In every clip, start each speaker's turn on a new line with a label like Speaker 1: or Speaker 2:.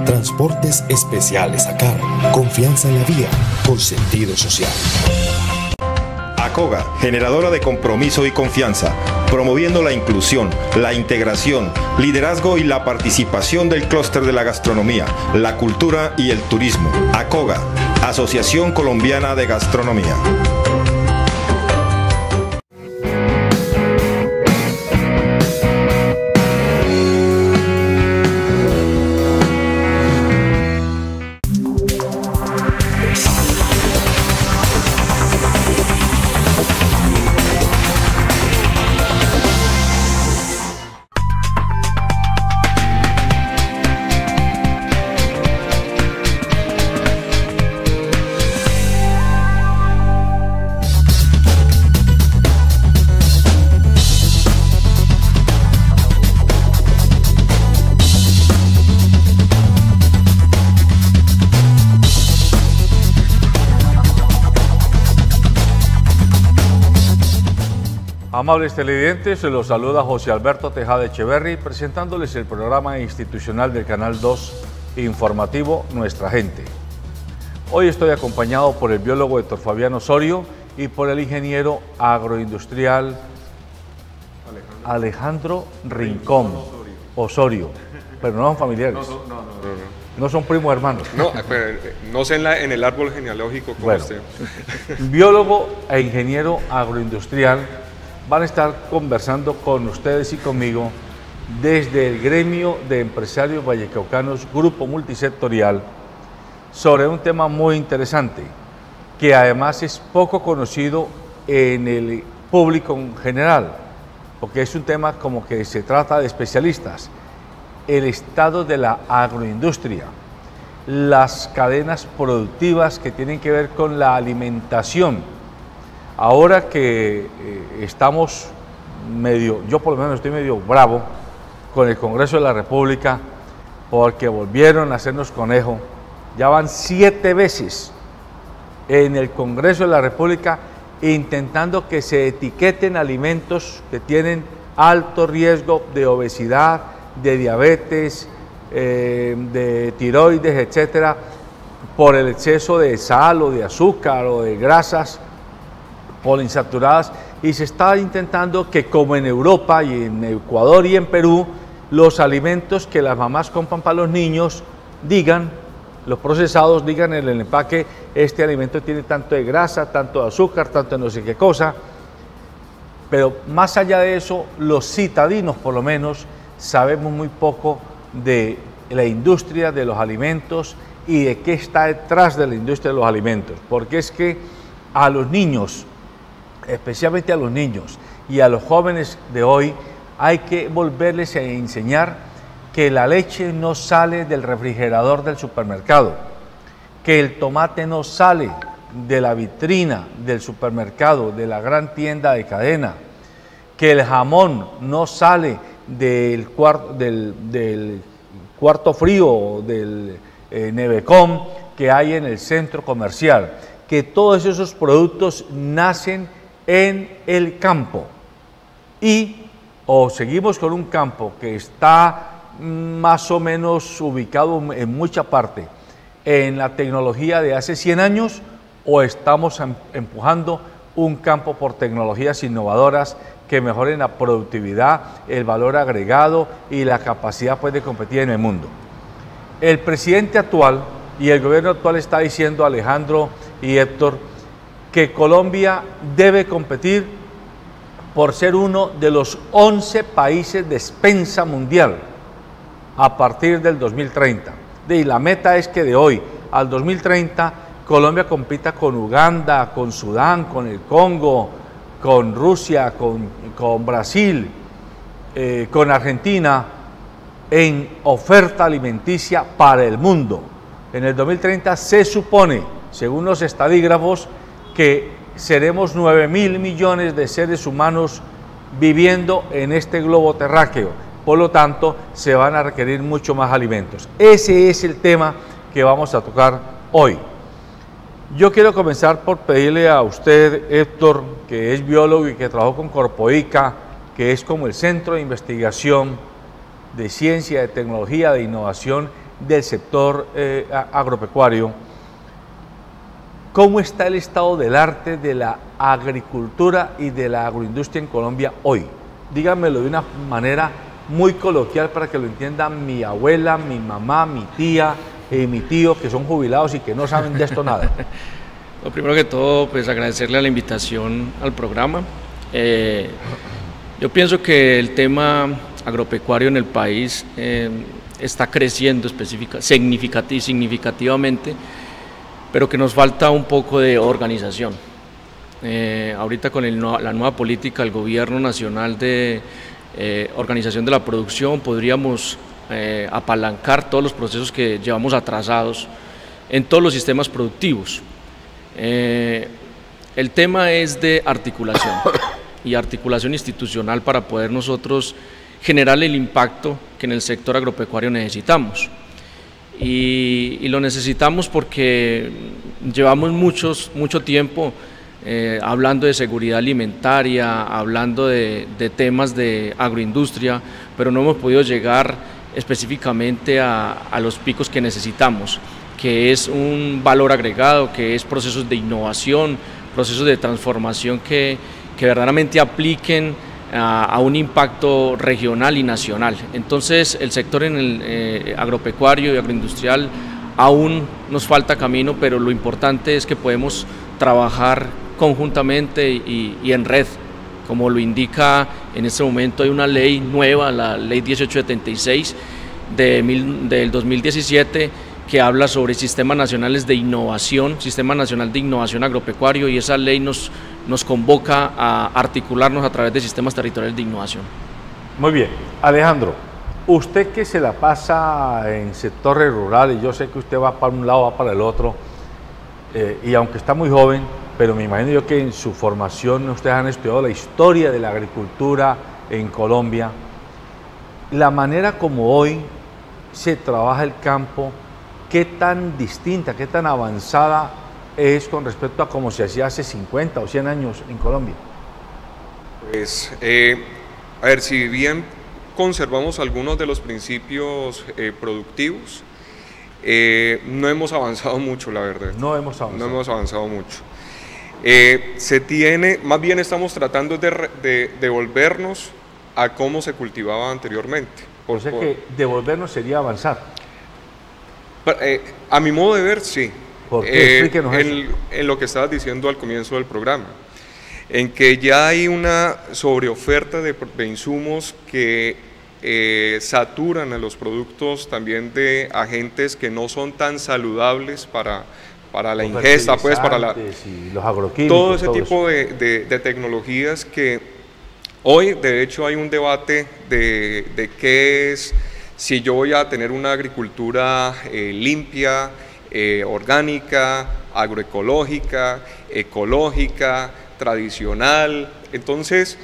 Speaker 1: Transportes Especiales ACAR. Confianza en la vía con sentido social.
Speaker 2: ACOGA, generadora de compromiso y confianza, promoviendo la inclusión, la integración, liderazgo y la participación del clúster de la gastronomía, la cultura y el turismo. ACOGA, Asociación Colombiana de Gastronomía.
Speaker 3: Amables televidentes, se los saluda José Alberto Tejada Echeverry, presentándoles el programa institucional del Canal 2 informativo Nuestra Gente. Hoy estoy acompañado por el biólogo Héctor Fabián Osorio y por el ingeniero agroindustrial Alejandro Rincón Osorio, pero no son familiares. No son primos hermanos.
Speaker 4: No, pero no sé en el árbol genealógico como
Speaker 3: bueno, biólogo e ingeniero agroindustrial van a estar conversando con ustedes y conmigo desde el gremio de empresarios vallecaucanos Grupo Multisectorial sobre un tema muy interesante que además es poco conocido en el público en general, porque es un tema como que se trata de especialistas: el estado de la agroindustria, las cadenas productivas que tienen que ver con la alimentación. Ahora que estamos yo por lo menos estoy medio bravo con el Congreso de la República porque volvieron a hacernos conejo. Ya van 7 veces en el Congreso de la República intentando que se etiqueten alimentos que tienen alto riesgo de obesidad, de diabetes, de tiroides, etcétera, por el exceso de sal o de azúcar o de grasas poliinsaturadas, y se está intentando que, como en Europa y en Ecuador y en Perú, los alimentos que las mamás compran para los niños digan, los procesados digan en el empaque: este alimento tiene tanto de grasa, tanto de azúcar, tanto de no sé qué cosa. Pero más allá de eso, los citadinos por lo menos sabemos muy poco de la industria de los alimentos y de qué está detrás de la industria de los alimentos, porque es que a los niños, especialmente a los niños y a los jóvenes de hoy, hay que volverles a enseñar que la leche no sale del refrigerador del supermercado, que el tomate no sale de la vitrina del supermercado, de la gran tienda de cadena, que el jamón no sale del cuarto frío, del nevecón que hay en el centro comercial, que todos esos productos nacen en el campo, y o seguimos con un campo que está más o menos ubicado en mucha parte en la tecnología de hace 100 años, o estamos empujando un campo por tecnologías innovadoras que mejoren la productividad, el valor agregado y la capacidad pues, de competir en el mundo. El presidente actual y el gobierno actual está diciendo, Alejandro y Héctor, que Colombia debe competir por ser uno de los 11 países de despensa mundial a partir del 2030. Y la meta es que de hoy al 2030 Colombia compita con Uganda, con Sudán, con el Congo, con Rusia, con Brasil, con Argentina, en oferta alimenticia para el mundo. En el 2030 se supone, según los estadígrafos, que seremos 9.000 millones de seres humanos viviendo en este globo terráqueo. Por lo tanto, se van a requerir mucho más alimentos. Ese es el tema que vamos a tocar hoy. Yo quiero comenzar por pedirle a usted, Héctor, que es biólogo y que trabajó con Corpoica, que es como el centro de investigación de ciencia, de tecnología, de innovación del sector agropecuario, ¿cómo está el estado del arte de la agricultura y de la agroindustria en Colombia hoy? Díganmelo de una manera muy coloquial para que lo entiendan mi abuela, mi mamá, mi tía y mi tío, que son jubilados y que no saben de esto nada.
Speaker 5: Lo primero que todo, pues agradecerle a la invitación al programa. Yo pienso que el tema agropecuario en el país está creciendo significativamente, pero que nos falta un poco de organización. Ahorita con la nueva política del Gobierno Nacional de organización de la producción podríamos apalancar todos los procesos que llevamos atrasados en todos los sistemas productivos. El tema es de articulación y articulación institucional para poder nosotros generar el impacto que en el sector agropecuario necesitamos. Y lo necesitamos porque llevamos mucho tiempo hablando de seguridad alimentaria, hablando de temas de agroindustria, pero no hemos podido llegar específicamente a los picos que necesitamos, que es un valor agregado, que es procesos de innovación, procesos de transformación que verdaderamente apliquen a un impacto regional y nacional. Entonces el sector en el agropecuario y agroindustrial aún nos falta camino, pero lo importante es que podemos trabajar conjuntamente y en red, como lo indica en este momento. Hay una ley nueva, la ley 1876 del 2017, que habla sobre sistemas nacionales de innovación, Sistema Nacional de Innovación Agropecuario, y esa ley nos convoca a articularnos a través de sistemas territoriales de innovación.
Speaker 3: Muy bien, Alejandro, usted que se la pasa en sectores rurales, yo sé que usted va para un lado, va para el otro, y aunque está muy joven, pero me imagino yo que en su formación ustedes han estudiado la historia de la agricultura en Colombia, la manera como hoy se trabaja el campo, ¿qué tan distinta, qué tan avanzada es con respecto a cómo se hacía hace 50 o 100 años en Colombia?
Speaker 4: Pues, a ver, si bien conservamos algunos de los principios productivos, no hemos avanzado mucho, la verdad.
Speaker 3: No hemos avanzado.
Speaker 4: No hemos avanzado mucho. Más bien estamos tratando de devolvernos a cómo se cultivaba anteriormente.
Speaker 3: O sea que devolvernos sería avanzar.
Speaker 4: A mi modo de ver, sí.
Speaker 3: ¿Por qué? Explíquenos eso.
Speaker 4: En lo que estabas diciendo al comienzo del programa, en que ya hay una sobreoferta de insumos que saturan a los productos también de agentes que no son tan saludables para la ingesta, pues para
Speaker 3: los agroquímicos,
Speaker 4: todo ese tipo de tecnologías que hoy de hecho hay un debate de qué es, si yo voy a tener una agricultura limpia, orgánica, agroecológica, ecológica, tradicional. Entonces,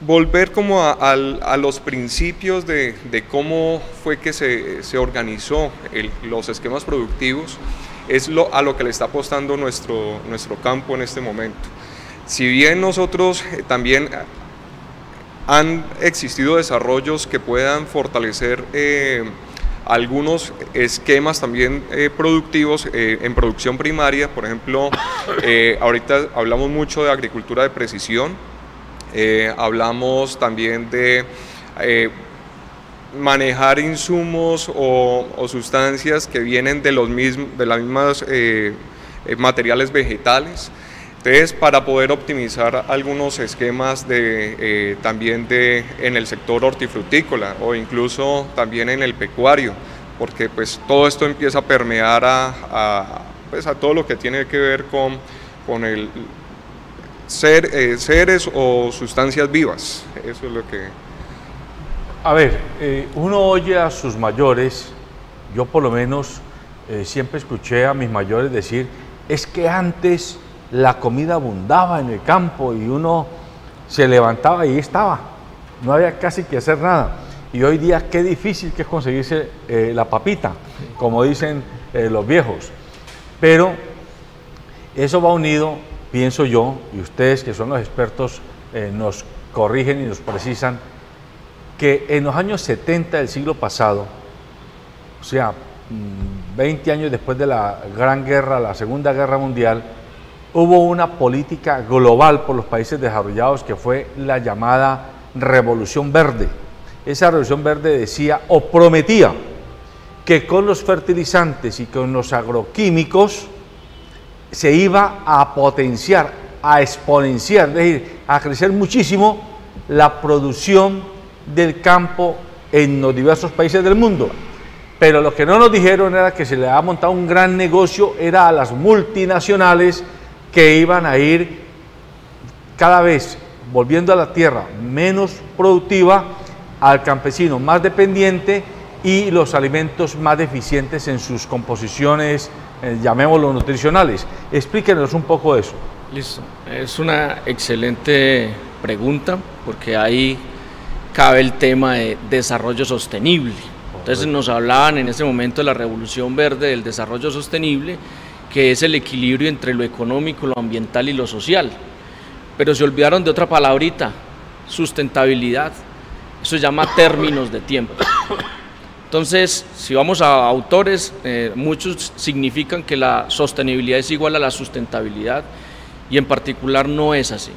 Speaker 4: volver como a los principios de cómo fue que se organizó los esquemas productivos, es a lo que le está apostando nuestro campo en este momento. Si bien nosotros también han existido desarrollos que puedan fortalecer algunos esquemas también productivos en producción primaria, por ejemplo, ahorita hablamos mucho de agricultura de precisión, hablamos también de manejar insumos o sustancias que vienen de las mismas materiales vegetales. Entonces, para poder optimizar algunos esquemas también en el sector hortifrutícola o incluso también en el pecuario, porque pues todo esto empieza a permear a todo lo que tiene que ver con el seres o sustancias vivas. Eso es lo que...
Speaker 3: A ver, uno oye a sus mayores, yo por lo menos siempre escuché a mis mayores decir, es que antes la comida abundaba en el campo y uno se levantaba y ahí estaba, no había casi que hacer nada. Y hoy día qué difícil que es conseguirse la papita, como dicen los viejos. Pero eso va unido, pienso yo, y ustedes que son los expertos nos corrigen y nos precisan, que en los años 70 del siglo pasado o sea, 20 años después de la Gran Guerra, la Segunda Guerra Mundial, hubo una política global por los países desarrollados que fue la llamada Revolución Verde. Esa Revolución Verde decía o prometía que con los fertilizantes y con los agroquímicos se iba a potenciar, a exponenciar, es decir, a crecer muchísimo la producción del campo en los diversos países del mundo. Pero lo que no nos dijeron era que se le había montado un gran negocio, era a las multinacionales que iban a ir cada vez volviendo a la tierra menos productiva, al campesino más dependiente y los alimentos más deficientes en sus composiciones, llamémoslo nutricionales. Explíquenos un poco de eso.
Speaker 5: Listo, es una excelente pregunta porque ahí cabe el tema de desarrollo sostenible. Entonces nos hablaban en ese momento de la Revolución Verde, del desarrollo sostenible, que es el equilibrio entre lo económico, lo ambiental y lo social. Pero se olvidaron de otra palabrita, sustentabilidad. Eso se llama términos de tiempo. Entonces, si vamos a autores, muchos significan que la sostenibilidad es igual a la sustentabilidad y en particular no es así.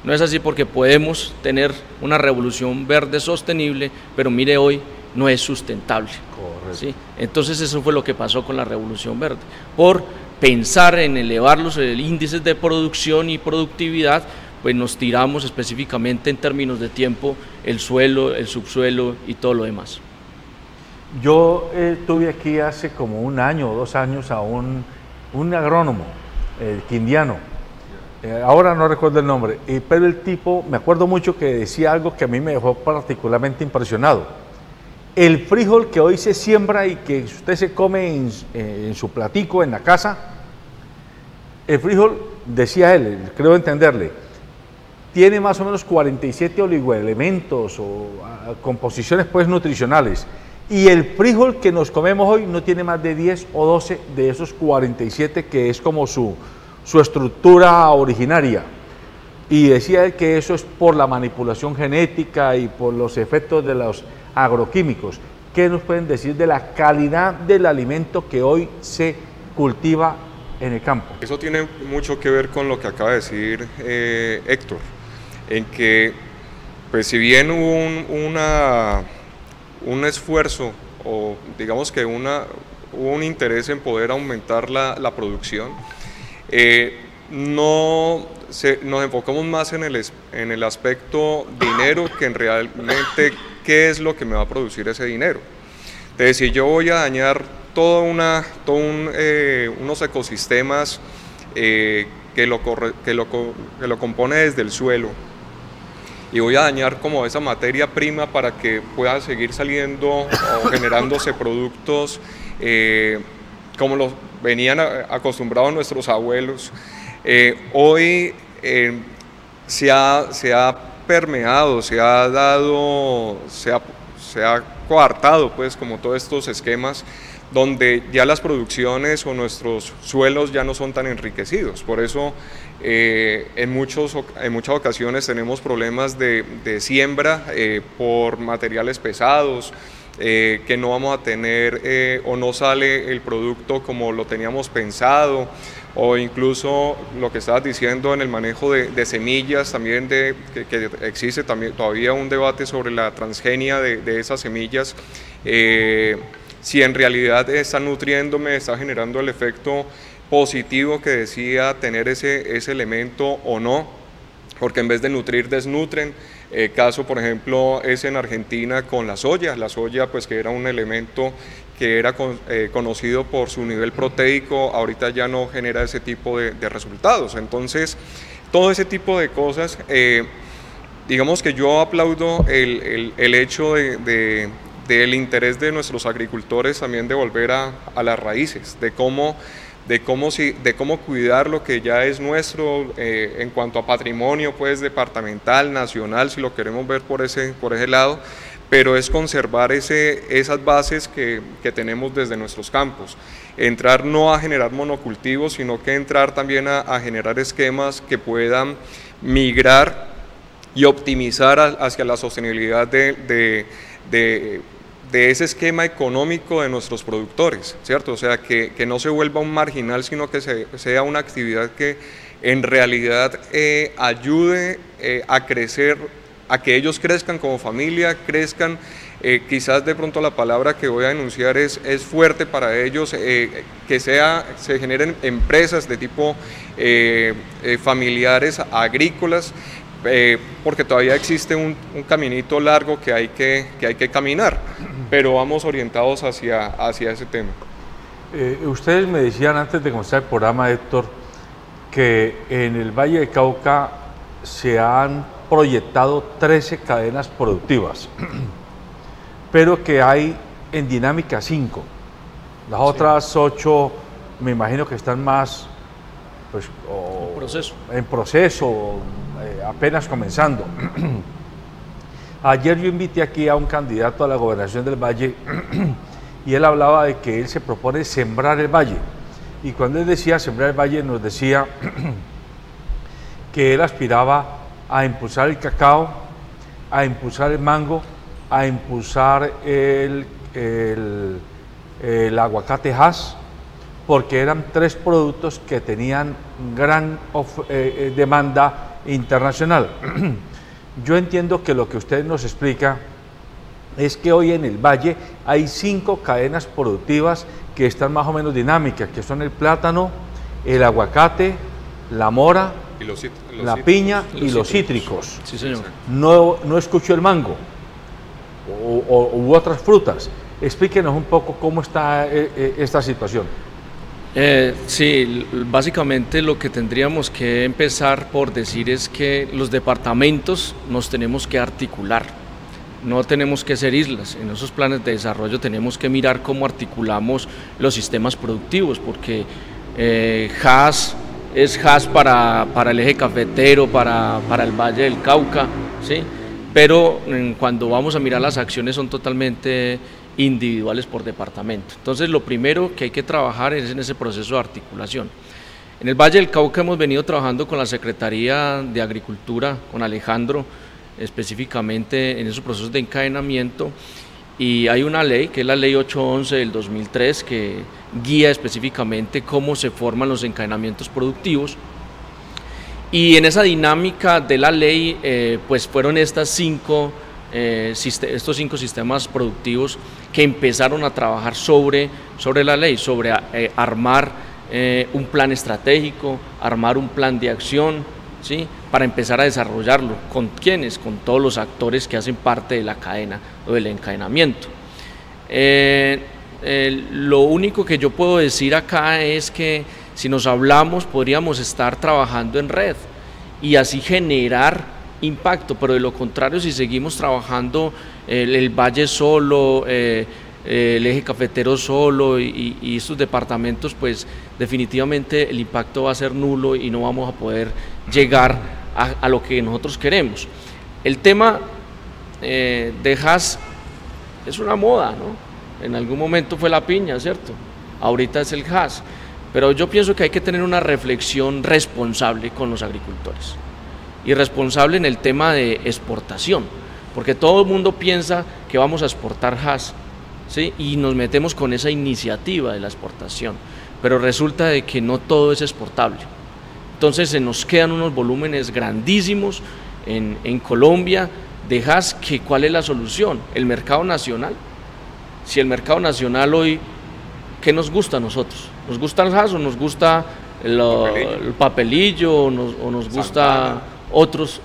Speaker 5: No es así porque podemos tener una revolución verde sostenible, pero mire hoy, no es sustentable. ¿Sí? Entonces eso fue lo que pasó con la Revolución Verde. Por pensar en elevar los índices de producción y productividad, pues nos tiramos específicamente en términos de tiempo el suelo, el subsuelo y todo lo demás.
Speaker 3: Yo tuve aquí hace como 1 año o 2 años a un agrónomo quindiano, ahora no recuerdo el nombre, pero el tipo, me acuerdo mucho que decía algo que a mí me dejó particularmente impresionado. El frijol que hoy se siembra y que usted se come en su platico, en la casa, el frijol, decía él, creo entenderle, tiene más o menos 47 oligoelementos o composiciones pues nutricionales, y el frijol que nos comemos hoy no tiene más de 10 o 12 de esos 47 que es como su estructura originaria. Y decía él que eso es por la manipulación genética y por los efectos de los agroquímicos. ¿Qué nos pueden decir de la calidad del alimento que hoy se cultiva en el campo?
Speaker 4: Eso tiene mucho que ver con lo que acaba de decir Héctor, en que pues si bien hubo un esfuerzo o digamos que hubo un interés en poder aumentar la producción, nos enfocamos más en el aspecto dinero que en realmente qué es lo que me va a producir ese dinero. Entonces, si yo voy a dañar unos ecosistemas que lo compone desde el suelo, y voy a dañar como esa materia prima para que pueda seguir saliendo o generándose productos como los venían acostumbrados nuestros abuelos, hoy se ha permeado, se ha coartado pues como todos estos esquemas donde ya las producciones o nuestros suelos ya no son tan enriquecidos. Por eso en muchas ocasiones tenemos problemas de siembra por materiales pesados, que no vamos a tener o no sale el producto como lo teníamos pensado, o incluso lo que estabas diciendo en el manejo de semillas, también que existe todavía un debate sobre la transgenia de esas semillas, si en realidad está nutriéndome, está generando el efecto positivo que decía tener ese elemento o no, porque en vez de nutrir desnutren. Caso por ejemplo es en Argentina con la soya pues que era un elemento que era conocido por su nivel proteico, ahorita ya no genera ese tipo de resultados. Entonces todo ese tipo de cosas, digamos que yo aplaudo el hecho del interés de nuestros agricultores también de volver a las raíces, de cómo cuidar lo que ya es nuestro en cuanto a patrimonio pues departamental, nacional, si lo queremos ver por ese lado, pero es conservar esas bases que tenemos desde nuestros campos, entrar no a generar monocultivos, sino que entrar también a generar esquemas que puedan migrar y optimizar hacia la sostenibilidad de de ese esquema económico de nuestros productores, ¿cierto? O sea, que no se vuelva un marginal, sino que sea una actividad que en realidad ayude a crecer, a que ellos crezcan como familia, crezcan. Quizás de pronto la palabra que voy a enunciar es fuerte para ellos, que se generen empresas de tipo familiares, agrícolas, porque todavía existe un caminito largo que hay que caminar, pero vamos orientados hacia ese tema.
Speaker 3: Ustedes me decían antes de comenzar el programa, Héctor, que en el Valle del Cauca se han proyectado 13 cadenas productivas, pero que hay en dinámica 5. Las otras 8 me imagino que están más pues, en proceso, apenas comenzando. Ayer yo invité aquí a un candidato a la gobernación del Valle y él hablaba de que él se propone sembrar el Valle. Y cuando él decía sembrar el Valle, nos decía que él aspiraba a impulsar el cacao, a impulsar el mango, a impulsar el aguacate Hass, porque eran 3 productos que tenían gran demanda internacional. Yo entiendo que lo que usted nos explica es que hoy en el Valle hay 5 cadenas productivas que están más o menos dinámicas, que son el plátano, el aguacate, la mora, la piña y los cítricos.
Speaker 5: Sí, señor.
Speaker 3: No escucho el mango u otras frutas. Explíquenos un poco cómo está esta situación.
Speaker 5: Sí, básicamente lo que tendríamos que empezar por decir es que los departamentos nos tenemos que articular, no tenemos que ser islas. En esos planes de desarrollo tenemos que mirar cómo articulamos los sistemas productivos, porque Hass es Hass para el eje cafetero, para el Valle del Cauca, ¿sí? Pero cuando vamos a mirar las acciones son totalmente individuales por departamento. Entonces lo primero que hay que trabajar es en ese proceso de articulación. En el Valle del Cauca hemos venido trabajando con la Secretaría de Agricultura, con Alejandro, específicamente en esos procesos de encadenamiento, y hay una ley, que es la ley 811 del 2003, que guía específicamente cómo se forman los encadenamientos productivos, y en esa dinámica de la ley pues fueron estos 5 sistemas productivos que empezaron a trabajar sobre la ley, sobre armar un plan estratégico, armar un plan de acción, ¿sí? Para empezar a desarrollarlo. ¿Con quiénes? Con todos los actores que hacen parte de la cadena o del encadenamiento. Lo único que yo puedo decir acá es que si nos hablamos podríamos estar trabajando en red y así generar impacto, pero de lo contrario, si seguimos trabajando el Valle solo, el eje cafetero solo y estos departamentos, pues definitivamente el impacto va a ser nulo y no vamos a poder llegar a lo que nosotros queremos. El tema de Hass es una moda, ¿no? En algún momento fue la piña, ¿cierto? Ahorita es el Hass, pero yo pienso que hay que tener una reflexión responsable con los agricultores y responsable en el tema de exportación, porque todo el mundo piensa que vamos a exportar Hass, ¿sí? Y nos metemos con esa iniciativa de la exportación, pero resulta de que no todo es exportable. Entonces se nos quedan unos volúmenes grandísimos en Colombia de Hass, que ¿cuál es la solución? El mercado nacional. Si el mercado nacional hoy, ¿qué nos gusta a nosotros? ¿Nos gusta el Hass o nos gusta el papelillo o nos gusta otros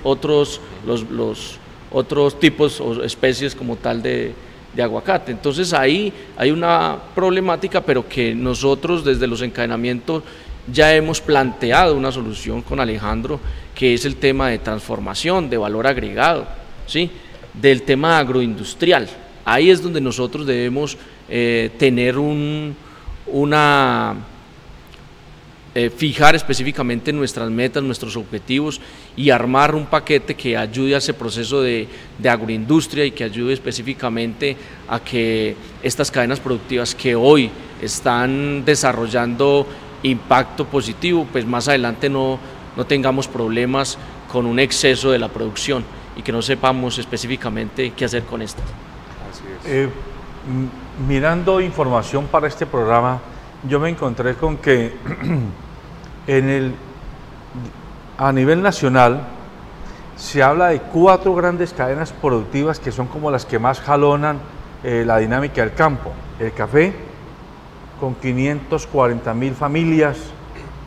Speaker 5: tipos o especies como tal de aguacate? Entonces ahí hay una problemática, pero que nosotros desde los encadenamientos ya hemos planteado una solución con Alejandro, que es el tema de transformación, de valor agregado, ¿sí? Del tema agroindustrial. Ahí es donde nosotros debemos tener fijar específicamente nuestras metas, nuestros objetivos y armar un paquete que ayude a ese proceso de agroindustria y que ayude específicamente a que estas cadenas productivas que hoy están desarrollando impacto positivo, pues más adelante no tengamos problemas con un exceso de la producción y que no sepamos específicamente qué hacer con estas.
Speaker 4: Así es.
Speaker 3: Mirando información para este programa, yo me encontré con que a nivel nacional se habla de 4 grandes cadenas productivas que son como las que más jalonan la dinámica del campo. El café, con 540.000 familias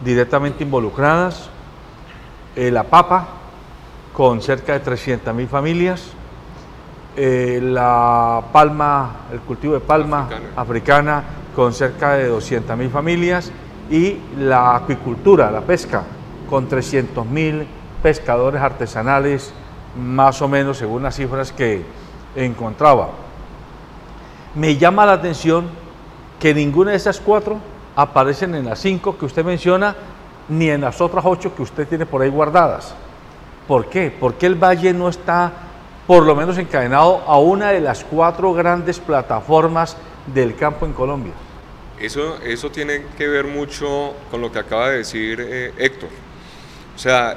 Speaker 3: directamente involucradas, la papa, con cerca de 300.000 familias, la palma, el cultivo de palma africana, con cerca de 200.000 familias, y la acuicultura, la pesca, con 300.000 pescadores artesanales, más o menos según las cifras que encontraba. Me llama la atención que ninguna de esas 4 aparecen en las 5 que usted menciona, ni en las otras 8 que usted tiene por ahí guardadas. ¿Por qué? ¿Por qué el Valle no está por lo menos encadenado a una de las 4 grandes plataformas del campo en Colombia?
Speaker 4: Eso tiene que ver mucho con lo que acaba de decir Héctor. O sea,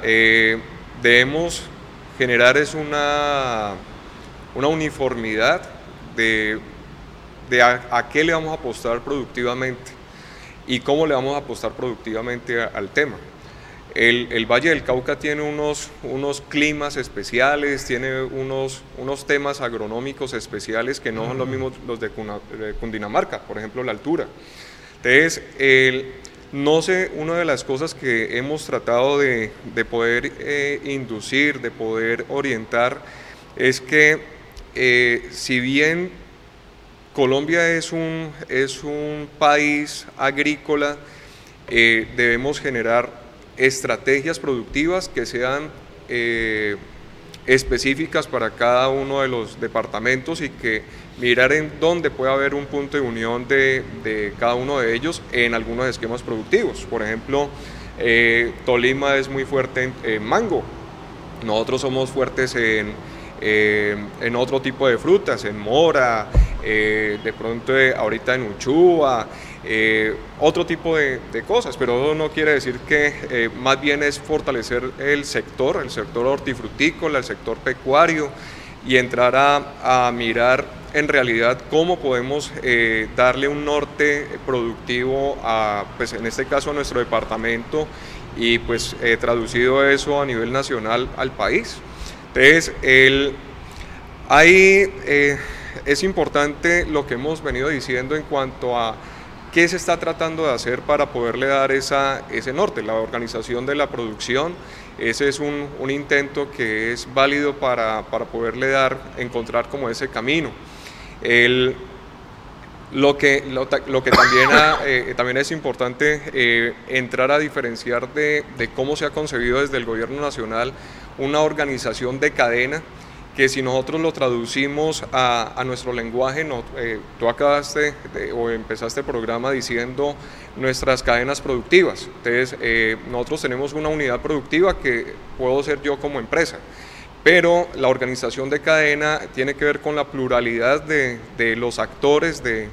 Speaker 4: debemos generar una uniformidad de a qué le vamos a apostar productivamente y cómo le vamos a apostar productivamente al tema. El Valle del Cauca tiene unos climas especiales, tiene unos temas agronómicos especiales que no son los mismos los de Cundinamarca, por ejemplo la altura. Entonces, no sé, una de las cosas que hemos tratado de poder inducir, de poder orientar, es que si bien Colombia es un país agrícola, debemos generar estrategias productivas que sean específicas para cada uno de los departamentos y que mirar en dónde puede haber un punto de unión de cada uno de ellos en algunos esquemas productivos. Por ejemplo, Tolima es muy fuerte en mango, nosotros somos fuertes en otro tipo de frutas, en mora, de pronto ahorita en uchúa, otro tipo de cosas, pero eso no quiere decir que más bien es fortalecer el sector hortifrutícola, el sector pecuario, y entrar a mirar en realidad cómo podemos darle un norte productivo pues en este caso a nuestro departamento y pues traducido eso a nivel nacional al país. Entonces, es importante lo que hemos venido diciendo en cuanto a qué se está tratando de hacer para poderle dar ese norte, la organización de la producción. Ese es un intento que es válido para poderle encontrar como ese camino. Lo que también es importante entrar a diferenciar de cómo se ha concebido desde el gobierno nacional una organización de cadena, que si nosotros lo traducimos a nuestro lenguaje, tú acabaste o empezaste el programa diciendo nuestras cadenas productivas. Entonces, nosotros tenemos una unidad productiva que puedo ser yo como empresa, pero la organización de cadena tiene que ver con la pluralidad de los actores de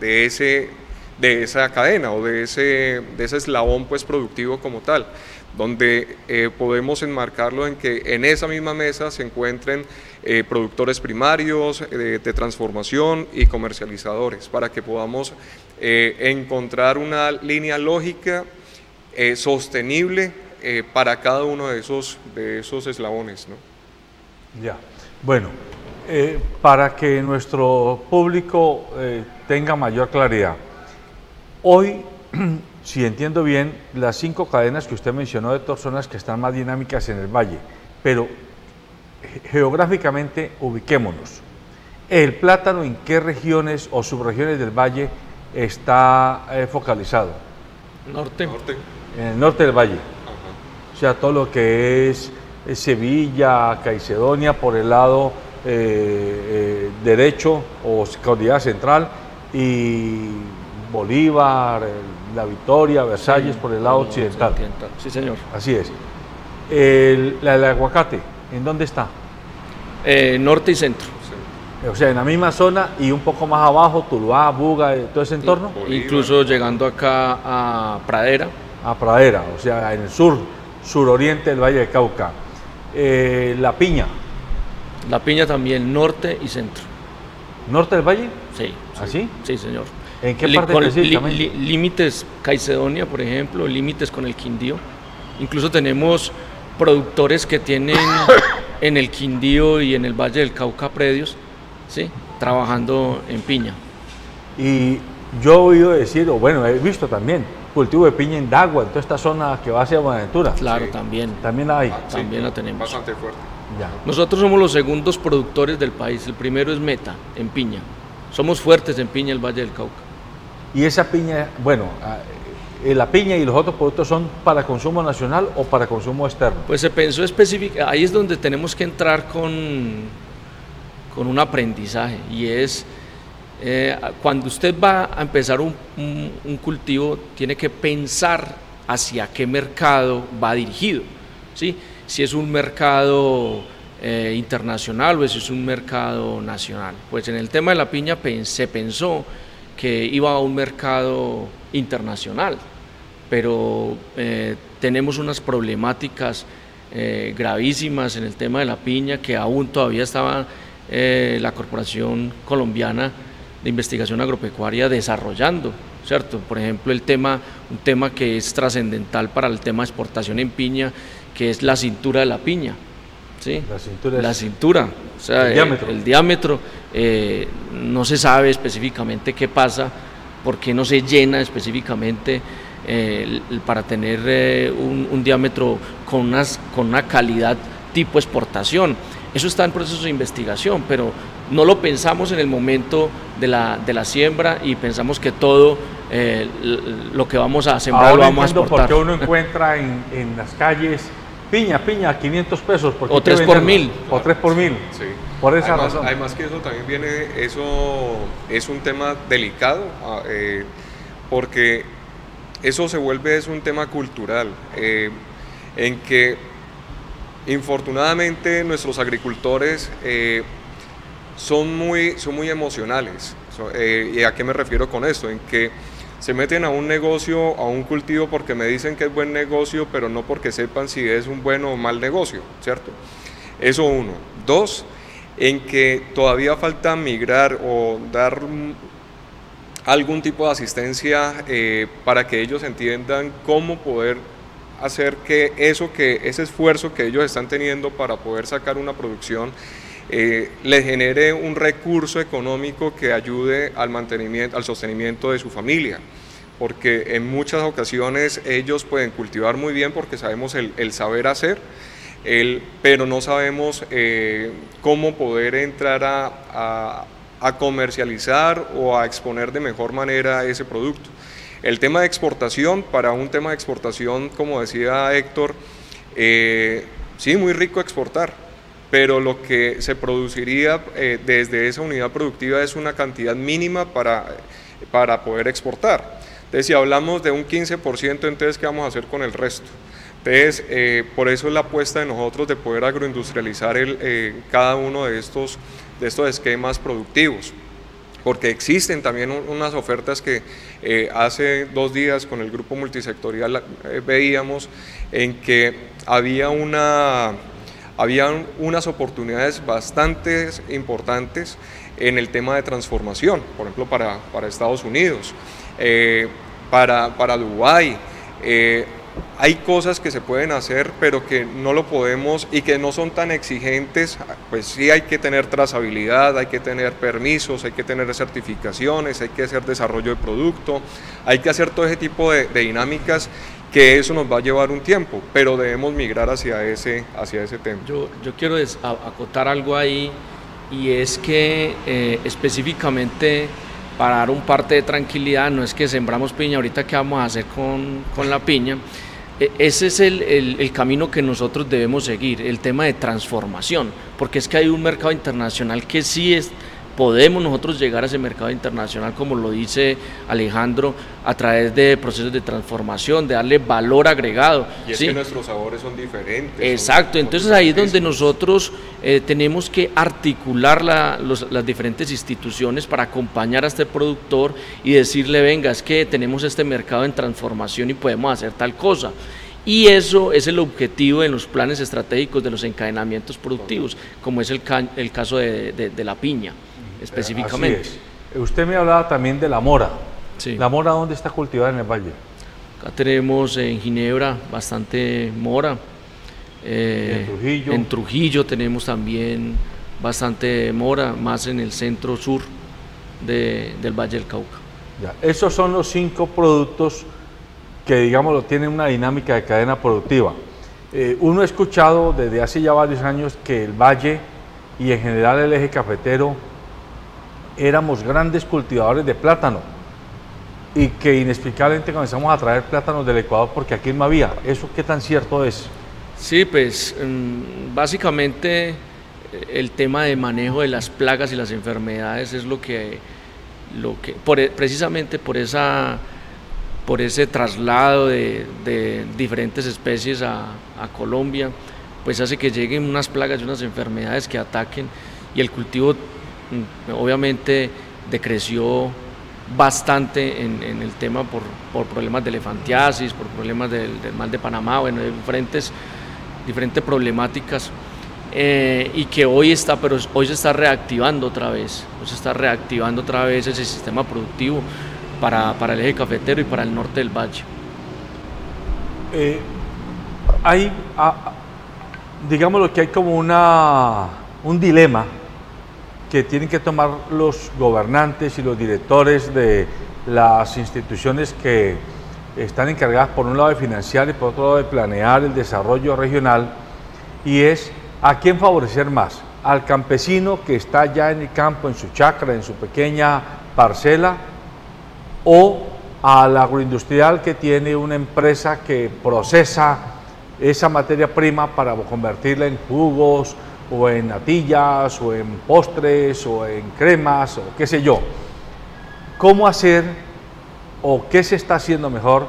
Speaker 4: esa cadena o de ese eslabón pues, productivo como tal, donde podemos enmarcarlo en que en esa misma mesa se encuentren productores primarios, de transformación y comercializadores, para que podamos encontrar una línea lógica sostenible para cada uno de esos eslabones, ¿no?
Speaker 3: Ya, bueno, para que nuestro público tenga mayor claridad, hoy, si entiendo bien, las 5 cadenas que usted mencionó de son las que están más dinámicas en el valle, pero geográficamente ubiquémonos. ¿El plátano en qué regiones o subregiones del valle está focalizado?
Speaker 5: Norte.
Speaker 3: En el norte del valle. Ajá. O sea, todo lo que es Sevilla, Caicedonia, por el lado derecho o Cordillera Central, y Bolívar, La Victoria, Versalles, sí, por el lado occidental.
Speaker 5: Sí, señor.
Speaker 3: Así es. El aguacate, ¿en dónde está?
Speaker 5: Norte y centro.
Speaker 3: Sí. O sea, en la misma zona y un poco más abajo, Tuluá, Buga, todo ese entorno.
Speaker 5: Bolívar. Incluso llegando acá a Pradera.
Speaker 3: A Pradera, o sea, en el suroriente del Valle de Cauca. La piña.
Speaker 5: La piña también, norte y centro.
Speaker 3: ¿Norte del Valle?
Speaker 5: Sí.
Speaker 3: ¿Así?
Speaker 5: Sí, señor.
Speaker 3: ¿En qué parte específicamente?
Speaker 5: Límites Caicedonia, por ejemplo, límites con el Quindío. Incluso tenemos productores que tienen en el Quindío y en el Valle del Cauca predios, ¿sí?, trabajando en piña.
Speaker 3: Y yo he oído decir, o bueno, he visto también, cultivo de piña en Dagua, en toda esta zona que va hacia Buenaventura.
Speaker 5: Claro,
Speaker 4: Sí.
Speaker 5: también.
Speaker 3: También la hay.
Speaker 5: También la tenemos.
Speaker 4: Bastante fuerte.
Speaker 3: Ya.
Speaker 5: Nosotros somos los segundos productores del país. El primero es Meta, en piña. Somos fuertes en piña, el Valle del Cauca.
Speaker 3: Y esa piña, bueno, la piña y los otros productos son para consumo nacional o para consumo externo.
Speaker 5: Pues se pensó específico, ahí es donde tenemos que entrar con un aprendizaje, y es cuando usted va a empezar un cultivo, tiene que pensar hacia qué mercado va dirigido, ¿sí? Si es un mercado internacional o si es un mercado nacional. Pues en el tema de la piña se pensó que iba a un mercado internacional, pero tenemos unas problemáticas gravísimas en el tema de la piña que aún todavía estaba la Corporación Colombiana de Investigación Agropecuaria desarrollando, ¿cierto? Por ejemplo, un tema que es trascendental para el tema de exportación en piña, que es la cintura de la piña, ¿sí? La cintura, o sea, el diámetro no se sabe específicamente qué pasa, por qué no se llena específicamente para tener un diámetro con una calidad tipo exportación. Eso está en proceso de investigación, pero no lo pensamos en el momento de la siembra y pensamos que todo lo que vamos a sembrar
Speaker 3: ahora
Speaker 5: lo vamos a exportar.
Speaker 3: Porque uno encuentra en las calles piña, 500 pesos.
Speaker 5: O 3 por 1000.
Speaker 3: O 3 por 1000.
Speaker 4: Sí.
Speaker 3: Por esa razón.
Speaker 4: Además que eso también eso es un tema delicado, porque eso se vuelve es un tema cultural, en que infortunadamente nuestros agricultores son muy emocionales. ¿Y a qué me refiero con esto? En que se meten a un negocio, a un cultivo porque me dicen que es buen negocio, pero no porque sepan si es un buen o mal negocio, ¿cierto? Eso uno. Dos, en que todavía falta migrar o dar algún tipo de asistencia para que ellos entiendan cómo poder hacer que ese esfuerzo que ellos están teniendo para poder sacar una producción les genere un recurso económico que ayude al mantenimiento, al sostenimiento de su familia, porque en muchas ocasiones ellos pueden cultivar muy bien porque sabemos el saber hacer, pero no sabemos cómo poder entrar a comercializar o a exponer de mejor manera ese producto. El tema de exportación, para un tema de exportación, como decía Héctor, sí, muy rico exportar, pero lo que se produciría desde esa unidad productiva es una cantidad mínima para poder exportar. Entonces, si hablamos de un 15%, entonces, ¿qué vamos a hacer con el resto? Entonces, por eso es la apuesta de nosotros de poder agroindustrializar cada uno de estos esquemas productivos, porque existen también unas ofertas que hace 2 días con el grupo multisectorial veíamos en que había unas oportunidades bastante importantes en el tema de transformación, por ejemplo para Estados Unidos, para Dubái. Hay cosas que se pueden hacer, pero que no lo podemos y que no son tan exigentes. Pues sí, hay que tener trazabilidad, hay que tener permisos, hay que tener certificaciones, hay que hacer desarrollo de producto, hay que hacer todo ese tipo de dinámicas, que eso nos va a llevar un tiempo, pero debemos migrar hacia ese tema.
Speaker 5: Yo quiero acotar algo ahí, y es que específicamente para dar un parte de tranquilidad, no es que sembramos piña, ahorita qué vamos a hacer con la piña. Ese es el camino que nosotros debemos seguir, el tema de transformación, porque es que hay un mercado internacional que sí podemos nosotros llegar a ese mercado internacional, como lo dice Alejandro, a través de procesos de transformación, de darle valor agregado.
Speaker 4: Y es
Speaker 5: ¿sí?
Speaker 4: Que nuestros sabores son diferentes.
Speaker 5: Exacto, entonces ahí es donde nosotros tenemos que articular las diferentes instituciones para acompañar a este productor y decirle, venga, es que tenemos este mercado en transformación y podemos hacer tal cosa. Y eso es el objetivo en los planes estratégicos de los encadenamientos productivos, como es el caso de la piña. específicamente.
Speaker 3: Así es. Usted me hablaba también de la mora.
Speaker 5: Sí.
Speaker 3: ¿La mora dónde está cultivada en el valle?
Speaker 5: Acá tenemos en Ginebra bastante mora. En Trujillo tenemos también bastante mora, más en el centro sur del Valle del Cauca.
Speaker 3: Ya. Esos son los 5 productos que, digamos, tienen una dinámica de cadena productiva. Uno ha escuchado desde hace ya varios años que el valle y en general el eje cafetero éramos grandes cultivadores de plátano y que inexplicablemente comenzamos a traer plátanos del Ecuador porque aquí no había. ¿Eso qué tan cierto es?
Speaker 5: Sí, pues básicamente el tema de manejo de las plagas y las enfermedades es precisamente por ese traslado de diferentes especies a Colombia, pues hace que lleguen unas plagas y unas enfermedades que ataquen, y el cultivo obviamente decreció bastante en el tema por problemas de elefantiasis, por problemas del mal de Panamá, bueno, de diferentes problemáticas, y que hoy se está reactivando otra vez, ese sistema productivo para el eje cafetero y para el norte del valle.
Speaker 3: Digámoslo que hay como un dilema que tienen que tomar los gobernantes y los directores de las instituciones que están encargadas por un lado de financiar y por otro lado de planear el desarrollo regional, y es a quién favorecer más, al campesino que está ya en el campo, en su chacra, en su pequeña parcela, o al agroindustrial que tiene una empresa que procesa esa materia prima para convertirla en jugos o en natillas o en postres o en cremas o qué sé yo. ¿Cómo hacer o qué se está haciendo mejor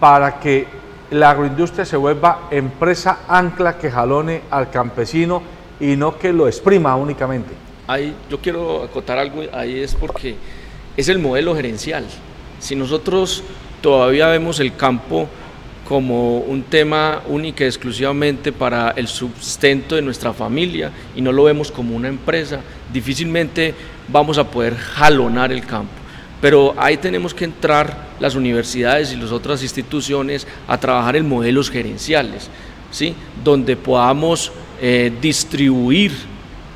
Speaker 3: para que la agroindustria se vuelva empresa ancla que jalone al campesino y no que lo exprima únicamente?
Speaker 5: Ahí yo quiero acotar algo, ahí es porque es el modelo gerencial. Si nosotros todavía vemos el campo como un tema único y exclusivamente para el sustento de nuestra familia y no lo vemos como una empresa, difícilmente vamos a poder jalonar el campo. Pero ahí tenemos que entrar las universidades y las otras instituciones a trabajar en modelos gerenciales, ¿sí? Donde podamos distribuir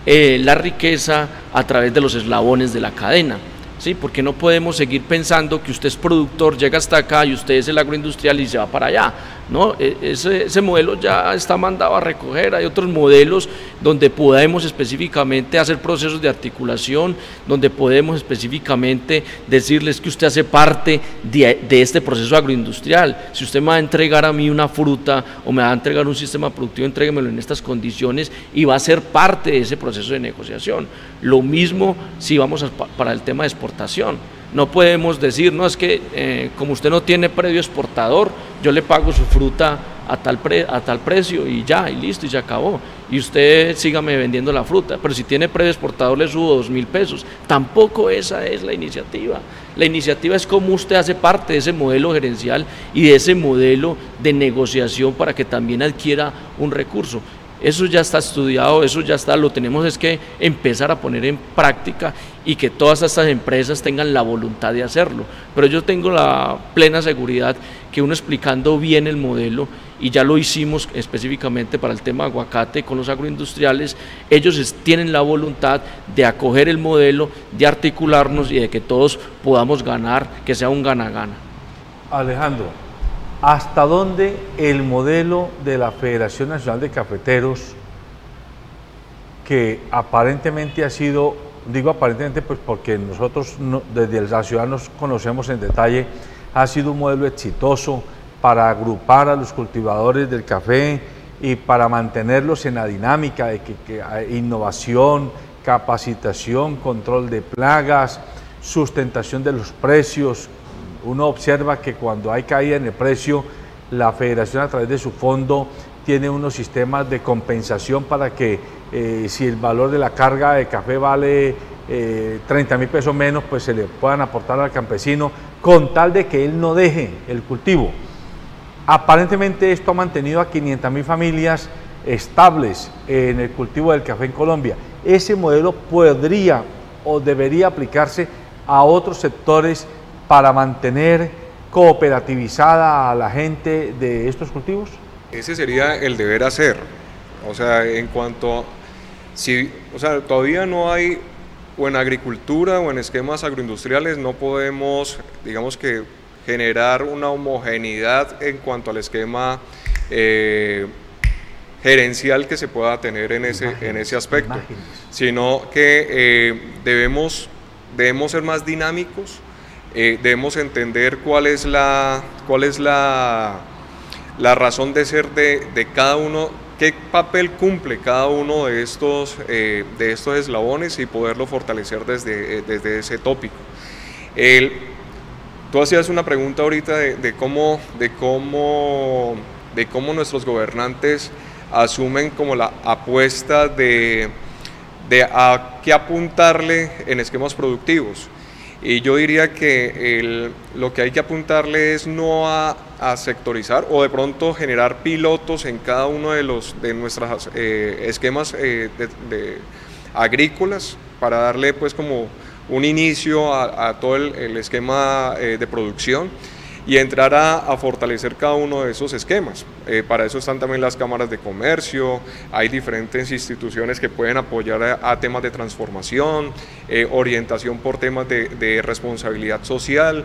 Speaker 5: la riqueza a través de los eslabones de la cadena. Sí, porque no podemos seguir pensando que usted es productor, llega hasta acá y usted es el agroindustrial y se va para allá. No, ese modelo ya está mandado a recoger. Hay otros modelos donde podemos específicamente hacer procesos de articulación, donde podemos específicamente decirles que usted hace parte de este proceso agroindustrial. Si usted me va a entregar a mí una fruta o me va a entregar un sistema productivo, entréguemelo en estas condiciones y va a ser parte de ese proceso de negociación. Lo mismo si vamos para el tema de exportación. No podemos decir, no, es que como usted no tiene previo exportador, yo le pago su fruta a tal precio y ya, y listo, y se acabó. Y usted sígame vendiendo la fruta, pero si tiene previo exportador le subo 2.000 pesos. Tampoco esa es la iniciativa. La iniciativa es cómo usted hace parte de ese modelo gerencial y de ese modelo de negociación para que también adquiera un recurso. Eso ya está estudiado, eso ya está, lo tenemos es que empezar a poner en práctica y que todas estas empresas tengan la voluntad de hacerlo. Pero yo tengo la plena seguridad que uno explicando bien el modelo, y ya lo hicimos específicamente para el tema aguacate con los agroindustriales, ellos tienen la voluntad de acoger el modelo, de articularnos y de que todos podamos ganar, que sea un gana-gana.
Speaker 3: Alejandro, ¿hasta dónde el modelo de la Federación Nacional de Cafeteros, que aparentemente ha sido, digo aparentemente pues porque nosotros desde la ciudad nos conocemos en detalle, ha sido un modelo exitoso para agrupar a los cultivadores del café y para mantenerlos en la dinámica de que innovación, capacitación, control de plagas, sustentación de los precios? Uno observa que cuando hay caída en el precio, la federación a través de su fondo tiene unos sistemas de compensación para que si el valor de la carga de café vale 30.000 pesos menos, pues se le puedan aportar al campesino con tal de que él no deje el cultivo. Aparentemente esto ha mantenido a 500.000 familias estables en el cultivo del café en Colombia. Ese modelo podría o debería aplicarse a otros sectores para mantener cooperativizada a la gente de estos cultivos?
Speaker 4: Ese sería el deber hacer. O sea, en cuanto a, o sea, todavía no hay, o en agricultura o en esquemas agroindustriales no podemos, digamos que, generar una homogeneidad en cuanto al esquema gerencial que se pueda tener en ese aspecto, sino que debemos ser más dinámicos, debemos entender cuál es la razón de ser de cada uno, qué papel cumple cada uno de estos eslabones y poderlo fortalecer desde ese tópico. Tú hacías una pregunta ahorita de cómo nuestros gobernantes asumen como la apuesta de a qué apuntarle en esquemas productivos. Y yo diría que lo que hay que apuntarle es no a sectorizar o de pronto generar pilotos en cada uno de nuestros esquemas agrícolas para darle pues como un inicio a todo el esquema de producción y entrar a fortalecer cada uno de esos esquemas. Para eso están también las cámaras de comercio, hay diferentes instituciones que pueden apoyar a temas de transformación, orientación por temas de responsabilidad social.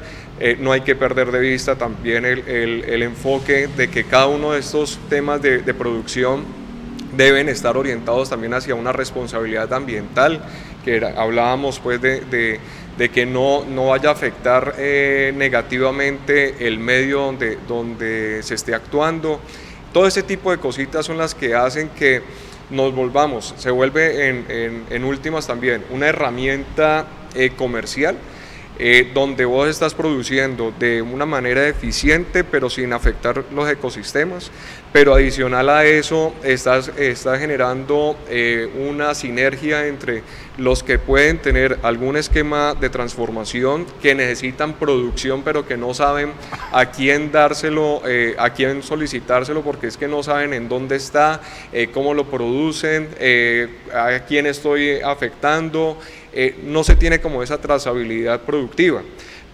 Speaker 4: No hay que perder de vista también el enfoque de que cada uno de estos temas de producción deben estar orientados también hacia una responsabilidad ambiental, que hablábamos pues de que no vaya a afectar negativamente el medio donde se esté actuando. Todo ese tipo de cositas son las que hacen que nos volvamos, se vuelve en últimas también una herramienta comercial, donde vos estás produciendo de una manera eficiente pero sin afectar los ecosistemas, pero adicional a eso estás generando una sinergia entre los que pueden tener algún esquema de transformación, que necesitan producción pero que no saben a quién dárselo, a quién solicitárselo, porque es que no saben en dónde está, cómo lo producen, a quién estoy afectando. No se tiene como esa trazabilidad productiva,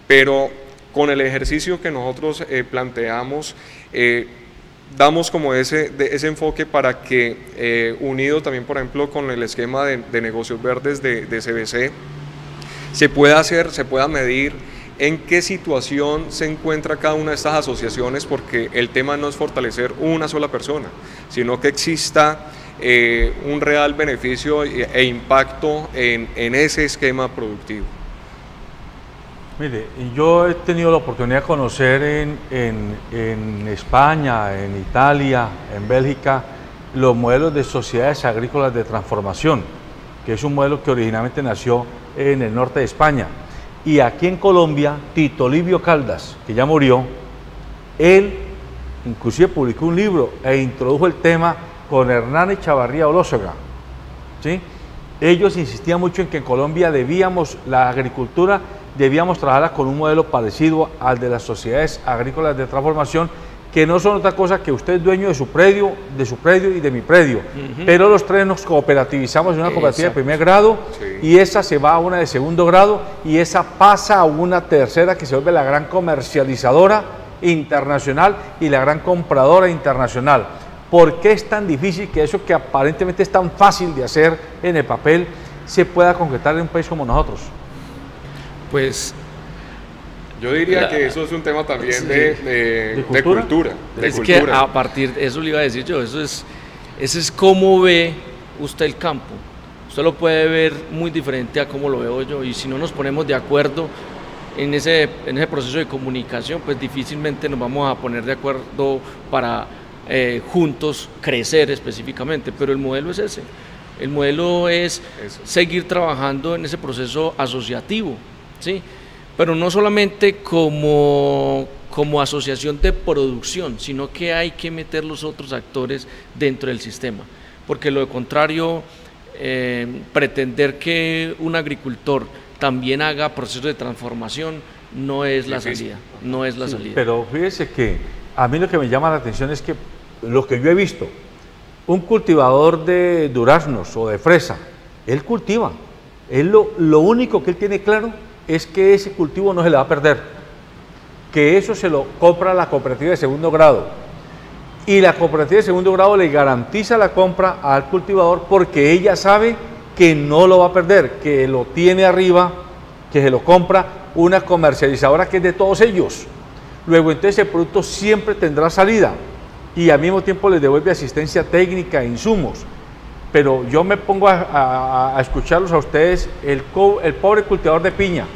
Speaker 4: pero con el ejercicio que nosotros planteamos, damos como ese enfoque para que, unido también por ejemplo con el esquema de negocios verdes de CBC, se pueda medir en qué situación se encuentra cada una de estas asociaciones, porque el tema no es fortalecer una sola persona, sino que exista un real beneficio e impacto en ese esquema productivo.
Speaker 3: Mire, yo he tenido la oportunidad de conocer en España, en Italia, en Bélgica, los modelos de sociedades agrícolas de transformación, que es un modelo que originalmente nació en el norte de España. Y aquí en Colombia, Tito Livio Caldas, que ya murió, él inclusive publicó un libro e introdujo el tema con Hernán Echavarría Olózaga, ¿sí? Ellos insistían mucho en que en Colombia la agricultura debíamos trabajarla con un modelo parecido al de las sociedades agrícolas de transformación, que no son otra cosa que usted es dueño de su predio y de mi predio, pero los tres nos cooperativizamos en una cooperativa de primer grado, y esa se va a una de segundo grado, y esa pasa a una tercera que se vuelve la gran comercializadora internacional y la gran compradora internacional. ¿Por qué es tan difícil que eso que aparentemente es tan fácil de hacer en el papel se pueda concretar en un país como nosotros?
Speaker 5: Pues
Speaker 4: yo diría que eso es un tema también de cultura.
Speaker 5: Que a partir de eso le iba a decir yo, ese es cómo ve usted el campo. Usted lo puede ver muy diferente a cómo lo veo yo, y si no nos ponemos de acuerdo en ese proceso de comunicación, pues difícilmente nos vamos a poner de acuerdo para juntos crecer específicamente, pero el modelo es ese. El modelo es seguir trabajando en ese proceso asociativo, ¿sí? Pero no solamente como asociación de producción, sino que hay que meter los otros actores dentro del sistema, porque lo contrario, pretender que un agricultor también haga procesos de transformación no es la salida, no es la salida.
Speaker 3: Pero fíjese que a mí lo que me llama la atención es que lo que yo he visto, un cultivador de duraznos o de fresa, él cultiva, Lo único que él tiene claro es que ese cultivo no se le va a perder, que eso se lo compra la cooperativa de segundo grado, y la cooperativa de segundo grado le garantiza la compra al cultivador porque ella sabe que no lo va a perder, que lo tiene arriba, que se lo compra una comercializadora que es de todos ellos. Luego entonces el producto siempre tendrá salida y al mismo tiempo les devuelve asistencia técnica e insumos. Pero yo me pongo a escucharlos a ustedes, el pobre cultivador de piña.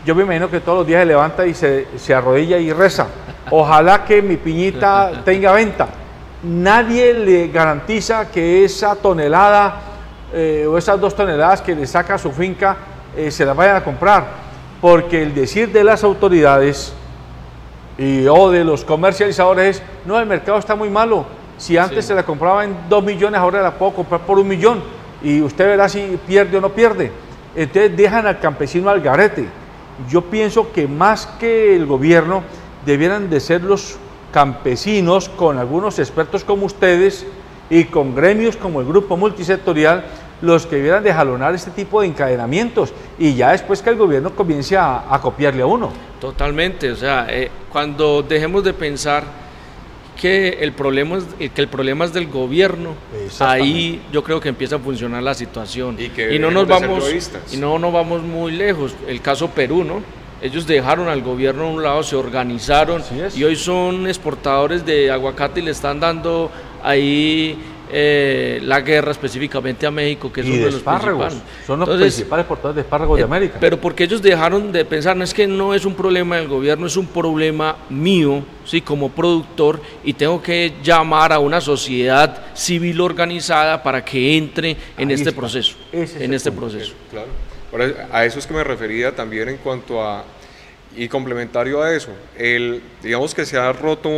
Speaker 3: Yo me imagino que todos los días se levanta y se arrodilla y reza. Ojalá que mi piñita tenga venta. Nadie le garantiza que esa tonelada o esas 2 toneladas que le saca a su finca se las vayan a comprar. Porque el decir de las autoridades o de los comercializadores es, no, el mercado está muy malo. Si antes se la compraba en 2 millones, ahora la puedo comprar por 1 millón. Y usted verá si pierde o no pierde. Entonces dejan al campesino al garete. Yo pienso que más que el gobierno, debieran de ser los campesinos, con algunos expertos como ustedes y con gremios como el Grupo Multisectorial, los que debieran de jalonar este tipo de encadenamientos y ya después que el gobierno comience a copiarle a uno.
Speaker 5: Totalmente, o sea, cuando dejemos de pensar que el problema es del gobierno, ahí yo creo que empieza a funcionar la situación y no nos vamos muy lejos. El caso Perú, ¿no? Ellos dejaron al gobierno a un lado, se organizaron y hoy son exportadores de aguacate y le están dando ahí la guerra específicamente a México, que es uno de los principales.
Speaker 3: Son los principales exportadores de espárragos de América.
Speaker 5: Pero porque ellos dejaron de pensar, no es que no es un problema del gobierno, es un problema mío, ¿sí? Como productor, y tengo que llamar a una sociedad civil organizada para que entre en este proceso.
Speaker 4: Claro. A eso es que me refería también en cuanto a, y complementario a eso, digamos que se ha roto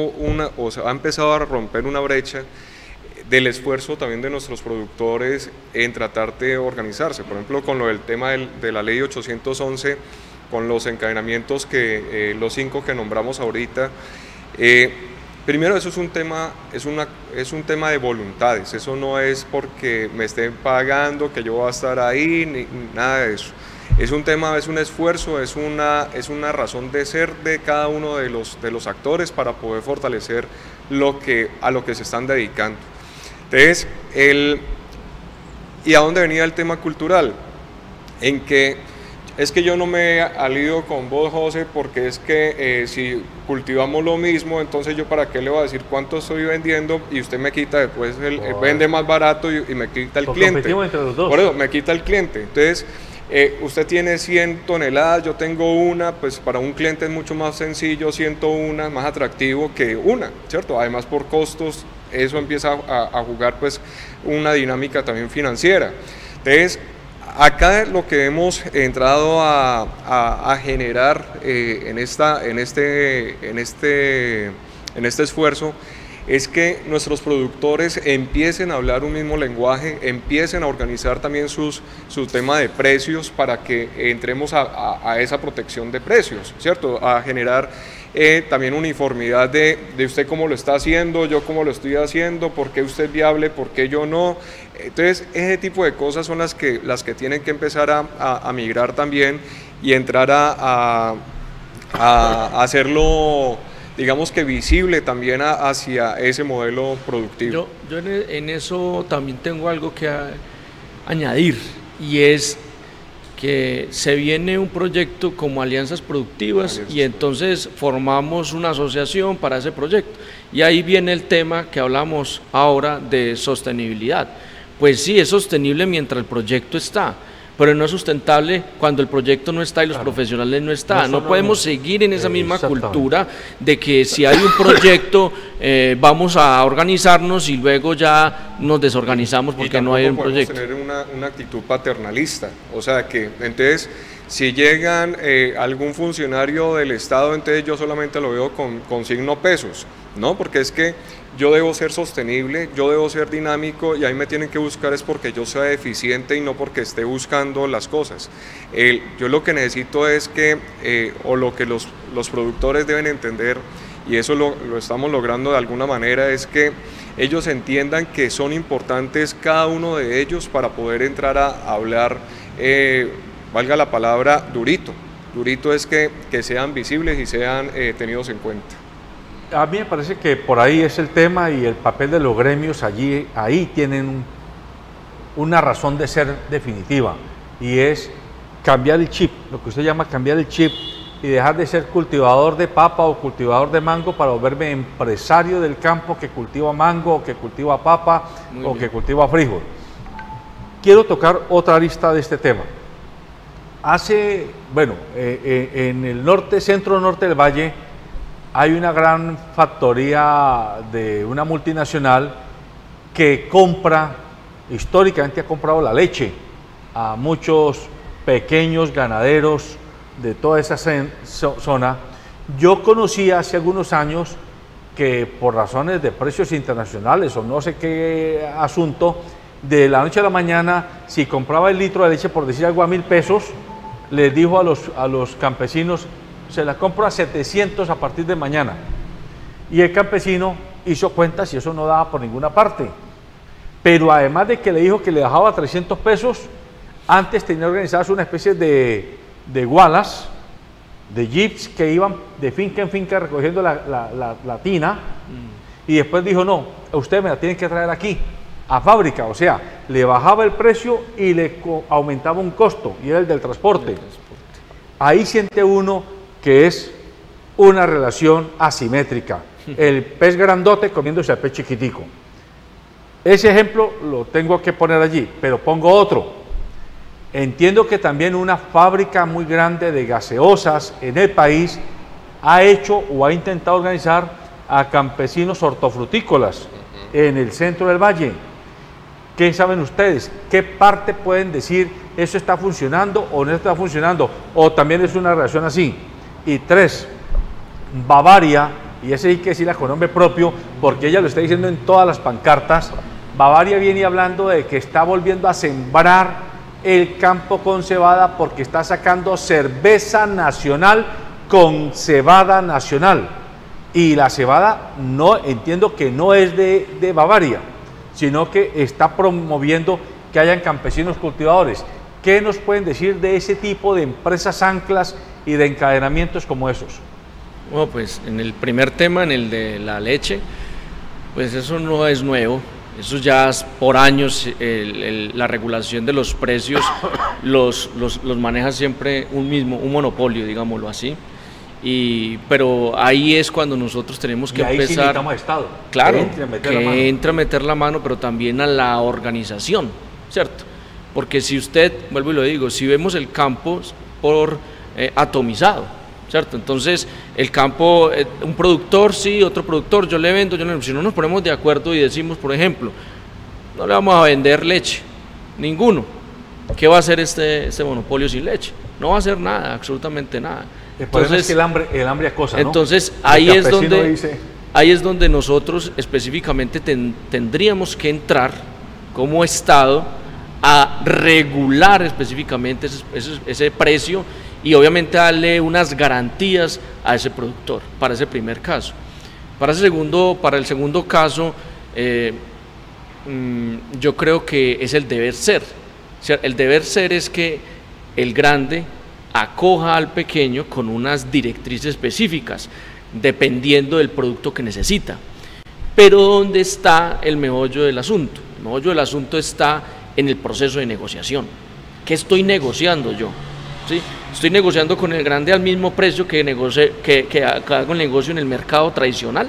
Speaker 4: o se ha empezado a romper una brecha del esfuerzo también de nuestros productores en tratar de organizarse, por ejemplo con lo del tema de la ley 811, con los encadenamientos los 5 que nombramos ahorita. Primero, eso es un tema de voluntades, eso no es porque me estén pagando que yo voy a estar ahí, ni nada de eso. Es un tema, es un esfuerzo, es una razón de ser de cada uno de los actores para poder fortalecer a lo que se están dedicando. Entonces, ¿y a dónde venía el tema cultural? En que es que yo no me alío con vos, José, porque es que si cultivamos lo mismo, entonces yo para qué le voy a decir cuánto estoy vendiendo y usted me quita después, vende más barato y me quita el cliente.
Speaker 3: Entre los dos.
Speaker 4: Por eso, me quita el cliente. Entonces, usted tiene 100 toneladas, yo tengo una, pues para un cliente es mucho más sencillo, 101, más atractivo que una, ¿cierto? Además por costos, eso empieza a jugar pues una dinámica también financiera. Entonces, acá lo que hemos entrado a generar en este esfuerzo es que nuestros productores empiecen a hablar un mismo lenguaje, empiecen a organizar también su tema de precios para que entremos a esa protección de precios, ¿cierto? A generar también uniformidad de usted cómo lo está haciendo, yo cómo lo estoy haciendo, por qué usted es viable, por qué yo no. Entonces, ese tipo de cosas son las que tienen que empezar a migrar también y entrar a hacerlo, digamos que visible también hacia ese modelo productivo.
Speaker 5: Yo en eso también tengo algo que añadir, y es que se viene un proyecto como Alianzas Productivas y entonces formamos una asociación para ese proyecto. Y ahí viene el tema que hablamos ahora de sostenibilidad. Pues sí, es sostenible mientras el proyecto está, pero no es sustentable cuando el proyecto no está y los profesionales no están. No podemos seguir en esa misma cultura de que si hay un proyecto vamos a organizarnos y luego ya nos desorganizamos porque no hay un proyecto.
Speaker 4: Tener una actitud paternalista, o sea que entonces si llegan algún funcionario del Estado, entonces yo solamente lo veo con signo pesos, ¿no? Porque es que yo debo ser sostenible, yo debo ser dinámico y ahí me tienen que buscar es porque yo sea eficiente y no porque esté buscando las cosas. Yo lo que necesito es que, o lo que los productores deben entender, y eso lo estamos logrando de alguna manera, es que ellos entiendan que son importantes cada uno de ellos para poder entrar a hablar valga la palabra, durito. Durito es que sean visibles y sean tenidos en cuenta.
Speaker 3: A mí me parece que por ahí es el tema y el papel de los gremios ahí tienen una razón de ser definitiva, y es cambiar el chip, lo que usted llama cambiar el chip, y dejar de ser cultivador de papa o cultivador de mango para volverme empresario del campo que cultiva mango, o que cultiva papa, o que cultiva frijol. Quiero tocar otra arista de este tema. En el norte, centro-norte del valle, hay una gran factoría de una multinacional que históricamente ha comprado la leche a muchos pequeños ganaderos de toda esa zona. Yo conocí hace algunos años que por razones de precios internacionales o no sé qué asunto, de la noche a la mañana, si compraba el litro de leche, por decir algo, a 1.000 pesos, les dijo a los campesinos, se la compro a 700 a partir de mañana. Y el campesino hizo cuentas y eso no daba por ninguna parte. Pero además de que le dijo que le dejaba 300 pesos, antes tenía organizadas una especie de gualas, de jeeps que iban de finca en finca recogiendo la tina, y después dijo, no, usted me la tiene que traer aquí, a fábrica. O sea, le bajaba el precio y le aumentaba un costo, y era el del transporte. Ahí siente uno que es una relación asimétrica, el pez grandote comiéndose al pez chiquitico. Ese ejemplo lo tengo que poner allí, pero pongo otro. Entiendo que también una fábrica muy grande de gaseosas en el país ha hecho o ha intentado organizar a campesinos hortofrutícolas en el centro del valle. ¿Qué saben ustedes? ¿Qué parte pueden decir eso está funcionando o no está funcionando? O también es una relación así. Y 3, Bavaria, y ese hay que decirla con nombre propio porque ella lo está diciendo en todas las pancartas. Bavaria viene hablando de que está volviendo a sembrar el campo con cebada porque está sacando cerveza nacional con cebada nacional. Y la cebada no, entiendo que no es de Bavaria, sino que está promoviendo que hayan campesinos cultivadores. ¿Qué nos pueden decir de ese tipo de empresas anclas y de encadenamientos como esos?
Speaker 5: Bueno, pues en el primer tema, en el de la leche, pues eso no es nuevo. Eso ya por años la regulación de los precios los maneja siempre un monopolio, digámoslo así. Pero ahí es cuando nosotros tenemos que
Speaker 3: y ahí
Speaker 5: empezar.
Speaker 3: Sí necesitamos al Estado.
Speaker 5: Claro, que entre a meter la mano, pero también a la organización, ¿cierto? Porque si usted, vuelvo y lo digo, si vemos el campo por atomizado, ¿cierto? Entonces, el campo, un productor sí, otro productor, yo le vendo, si no nos ponemos de acuerdo y decimos, por ejemplo, no le vamos a vender leche, ninguno, ¿qué va a hacer este monopolio sin leche? No va a hacer nada, absolutamente nada.
Speaker 3: Entonces, es que el hambre acosa, ¿no?
Speaker 5: Entonces, ahí es donde nosotros específicamente tendríamos que entrar como Estado a regular específicamente ese precio y obviamente darle unas garantías a ese productor, para ese primer caso. Para el segundo caso, yo creo que es el deber ser. O sea, el deber ser es que el grande acoja al pequeño con unas directrices específicas, dependiendo del producto que necesita. Pero ¿dónde está el meollo del asunto? El meollo del asunto está en el proceso de negociación. ¿Qué estoy negociando yo? ¿Sí? ¿Estoy negociando con el grande al mismo precio que hago el negocio en el mercado tradicional?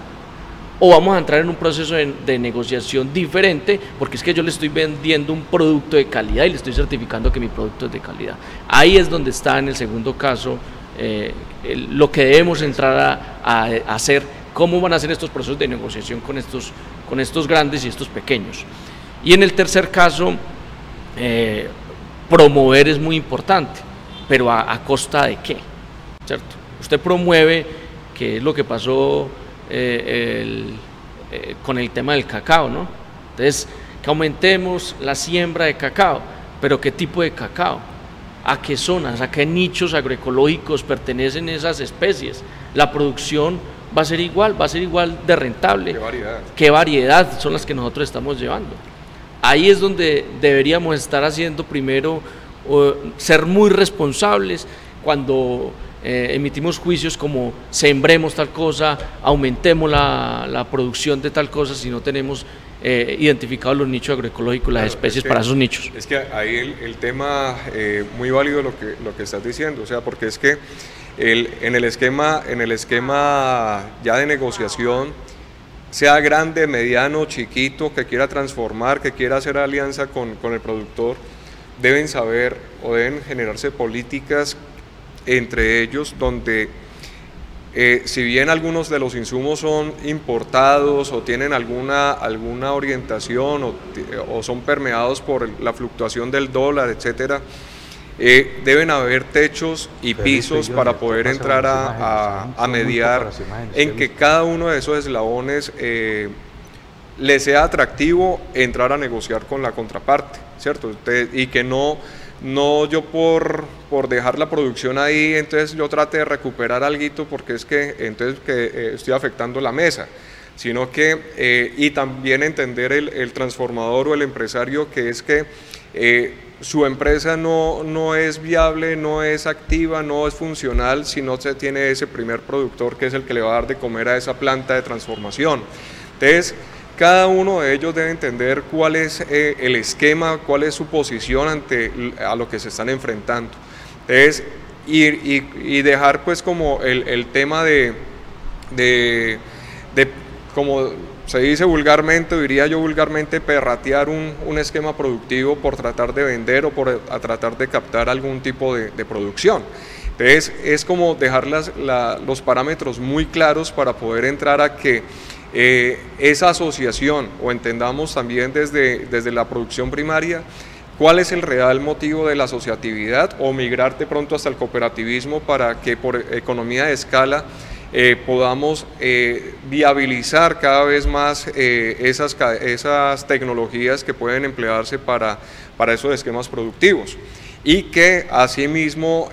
Speaker 5: ¿O vamos a entrar en un proceso de negociación diferente? Porque es que yo le estoy vendiendo un producto de calidad y le estoy certificando que mi producto es de calidad. Ahí es donde está en el segundo caso lo que debemos entrar a hacer, cómo van a ser estos procesos de negociación con estos grandes y estos pequeños. Y en el tercer caso, promover es muy importante, pero ¿a costa de qué? ¿Cierto? Usted promueve, que es lo que pasó con el tema del cacao, ¿no? Entonces, que aumentemos la siembra de cacao, pero ¿qué tipo de cacao? ¿A qué zonas, a qué nichos agroecológicos pertenecen esas especies? La producción va a ser igual de rentable. ¿Qué variedad son las que nosotros estamos llevando? Ahí es donde deberíamos estar haciendo primero ser muy responsables cuando emitimos juicios como sembremos tal cosa, aumentemos la producción de tal cosa, si no tenemos identificados los nichos agroecológicos, las especies para esos nichos.
Speaker 4: Es que ahí el tema, muy válido lo que estás diciendo, o sea, porque es que en el esquema ya de negociación, sea grande, mediano, chiquito, que quiera transformar, que quiera hacer alianza con el productor, deben saber o deben generarse políticas entre ellos donde si bien algunos de los insumos son importados o tienen alguna orientación o son permeados por la fluctuación del dólar, etcétera, deben haber techos y pisos para poder entrar a mediar en que cada uno de esos eslabones le sea atractivo entrar a negociar con la contraparte, ¿cierto? Y que no yo por dejar la producción ahí, entonces yo trate de recuperar alguito porque es que entonces estoy afectando la mesa, sino que, y también entender el transformador o el empresario que es que su empresa no es viable, no es activa, no es funcional si no se tiene ese primer productor que es el que le va a dar de comer a esa planta de transformación. Entonces, cada uno de ellos debe entender cuál es el esquema, cuál es su posición a lo que se están enfrentando. Entonces, y dejar pues como el tema de como se dice vulgarmente, diría yo vulgarmente, perratear un esquema productivo por tratar de vender o por tratar de captar algún tipo de producción. Entonces, es como dejar los parámetros muy claros para poder entrar a que esa asociación, o entendamos también desde la producción primaria, cuál es el real motivo de la asociatividad o migrar de pronto hasta el cooperativismo para que por economía de escala podamos viabilizar cada vez más esas tecnologías que pueden emplearse para esos esquemas productivos y que asimismo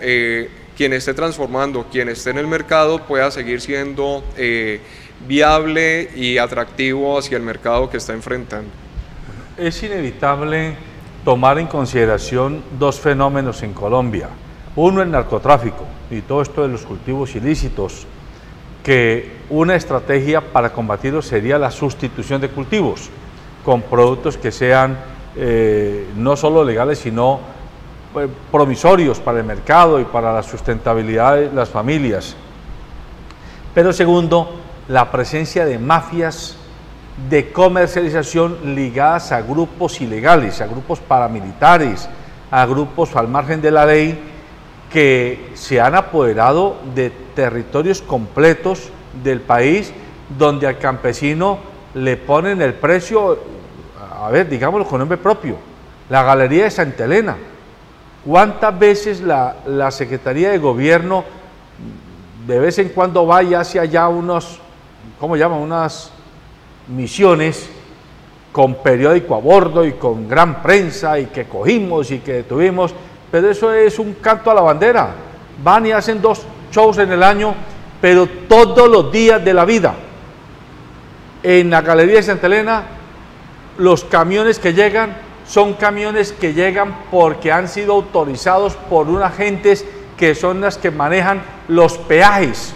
Speaker 4: quien esté transformando, quien esté en el mercado pueda seguir siendo viable y atractivo hacia el mercado que está enfrentando.
Speaker 3: Es inevitable tomar en consideración dos fenómenos en Colombia. Uno, el narcotráfico y todo esto de los cultivos ilícitos, que una estrategia para combatirlo sería la sustitución de cultivos con productos que sean no solo legales, sino promisorios para el mercado y para la sustentabilidad de las familias. Pero segundo, la presencia de mafias de comercialización ligadas a grupos ilegales, a grupos paramilitares, a grupos al margen de la ley, que se han apoderado de territorios completos del país, donde al campesino le ponen el precio, a ver, digámoslo con nombre propio, la Galería de Santa Elena. ¿Cuántas veces la Secretaría de Gobierno de vez en cuando va y hace allá unas misiones con periódico a bordo y con gran prensa y que cogimos y que detuvimos? Pero eso es un canto a la bandera. Van y hacen 2 shows en el año, pero todos los días de la vida. En la Galería de Santa Elena, los camiones que llegan son camiones que llegan porque han sido autorizados por unas agentes que son las que manejan los peajes,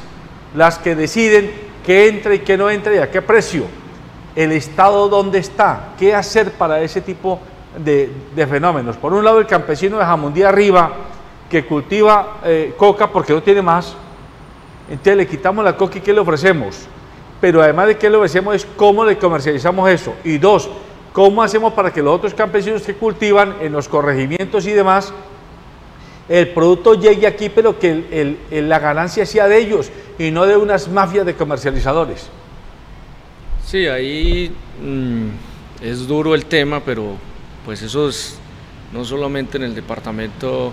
Speaker 3: las que deciden qué entra y qué no entra y a qué precio. El Estado, ¿dónde está? ¿Qué hacer para ese tipo de fenómenos? Por un lado, el campesino de Jamundí arriba, que cultiva coca porque no tiene más, entonces le quitamos la coca y ¿qué le ofrecemos? Pero además de qué le ofrecemos es cómo le comercializamos eso. Y dos, ¿cómo hacemos para que los otros campesinos que cultivan en los corregimientos y demás, el producto llegue aquí, pero que la ganancia sea de ellos y no de unas mafias de comercializadores?
Speaker 5: Sí, ahí es duro el tema, pero pues eso es no solamente en el departamento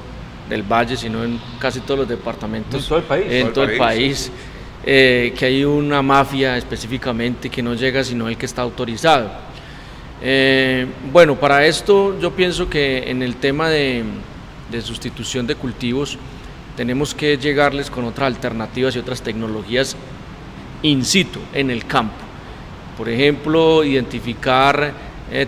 Speaker 5: del Valle, sino en casi todos los departamentos, en todo el país, que hay una mafia específicamente que no llega sino el que está autorizado. Bueno, para esto yo pienso que en el tema de sustitución de cultivos tenemos que llegarles con otras alternativas y otras tecnologías in situ, en el campo. Por ejemplo, identificar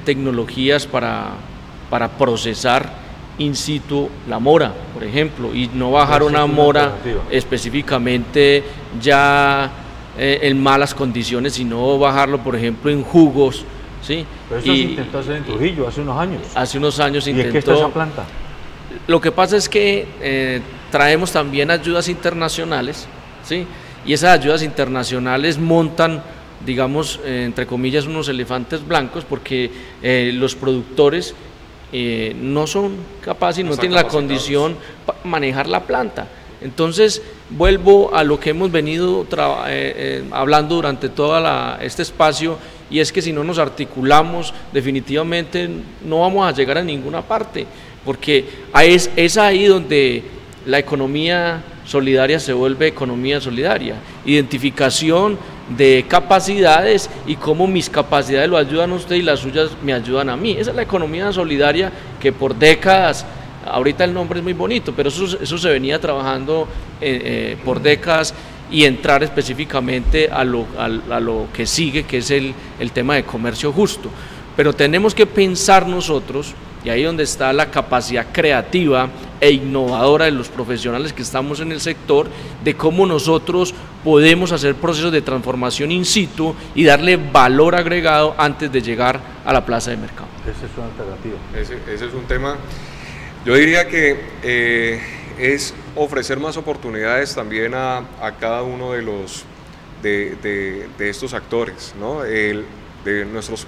Speaker 5: tecnologías para procesar in situ la mora, por ejemplo, y no bajar una mora específicamente ya en malas condiciones, sino bajarlo, por ejemplo, en jugos, ¿sí?
Speaker 3: Pero eso se intentó hacer en Trujillo hace unos años.
Speaker 5: Hace unos años se intentó.
Speaker 3: ¿Y en qué está esa planta?
Speaker 5: Lo que pasa es que traemos también ayudas internacionales, ¿sí? Y esas ayudas internacionales montan, digamos, entre comillas, unos elefantes blancos, porque los productores no son capaces y no tienen la condición para manejar la planta. Entonces, vuelvo a lo que hemos venido hablando durante todo este espacio, y es que si no nos articulamos, definitivamente no vamos a llegar a ninguna parte, porque es ahí donde la economía solidaria se vuelve economía solidaria. Identificación de capacidades y cómo mis capacidades lo ayudan a usted y las suyas me ayudan a mí. Esa es la economía solidaria que por décadas, ahorita el nombre es muy bonito, pero eso se venía trabajando por décadas, y entrar específicamente a lo que sigue, que es el tema de comercio justo. Pero tenemos que pensar nosotros, y ahí donde está la capacidad creativa e innovadora de los profesionales que estamos en el sector, de cómo nosotros podemos hacer procesos de transformación in situ y darle valor agregado antes de llegar a la plaza de mercado.
Speaker 3: Esa es una alternativa.
Speaker 4: Ese es un tema, yo diría que es ofrecer más oportunidades también a cada uno de estos actores, ¿no? De nuestros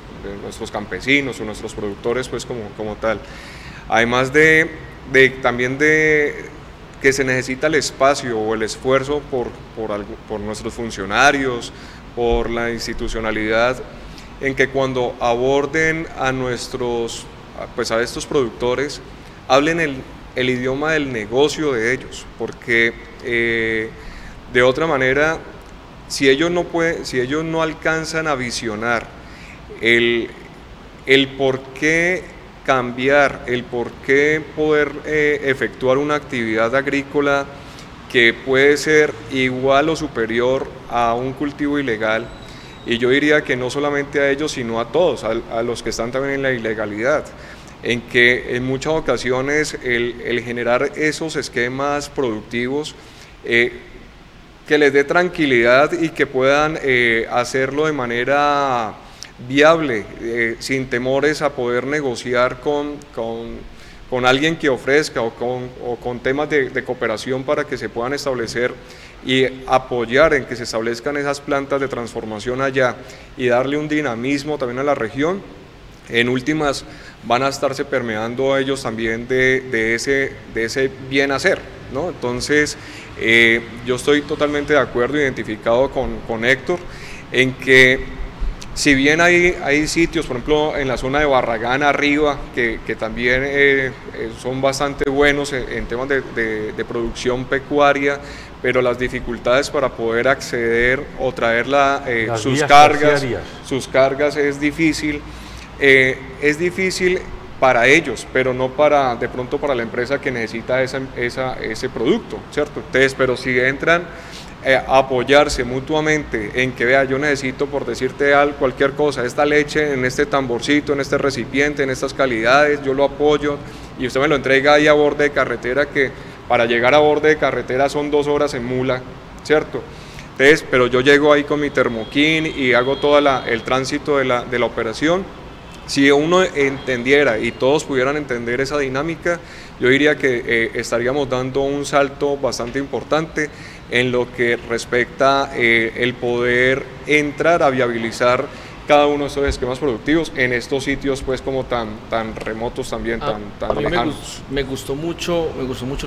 Speaker 4: campesinos o nuestros productores, pues como tal. Además también de que se necesita el espacio o el esfuerzo por nuestros funcionarios, por la institucionalidad, en que cuando aborden a estos productores, hablen el idioma del negocio de ellos, porque de otra manera, si ellos no alcanzan a visionar el por qué cambiar, el por qué poder efectuar una actividad agrícola que puede ser igual o superior a un cultivo ilegal, y yo diría que no solamente a ellos, sino a todos, a los que están también en la ilegalidad, en que en muchas ocasiones el generar esos esquemas productivos que les dé tranquilidad y que puedan hacerlo de manera viable, sin temores a poder negociar con alguien que ofrezca o con temas de cooperación para que se puedan establecer y apoyar en que se establezcan esas plantas de transformación allá y darle un dinamismo también a la región. En últimas van a estarse permeando a ellos también de ese bien hacer, ¿no? Entonces yo estoy totalmente de acuerdo, identificado con Héctor, en que si bien hay sitios, por ejemplo en la zona de Barragán arriba, que también son bastante buenos en temas de producción pecuaria, pero las dificultades para poder acceder o traer sus cargas es difícil. Es difícil para ellos, pero no de pronto para la empresa que necesita ese producto, ¿cierto? Entonces, pero si entran a apoyarse mutuamente en que, vea, yo necesito, por decirte cualquier cosa, esta leche en este tamborcito, en este recipiente, en estas calidades, yo lo apoyo y usted me lo entrega ahí a borde de carretera, que para llegar a borde de carretera son 2 horas en mula, ¿cierto? Entonces, pero yo llego ahí con mi termoquín y hago todo el tránsito de la operación. Si uno entendiera y todos pudieran entender esa dinámica, yo diría que estaríamos dando un salto bastante importante en lo que respecta el poder entrar a viabilizar cada uno de estos esquemas productivos en estos sitios, pues, como tan remotos también, tan lejanos.
Speaker 5: Me gustó mucho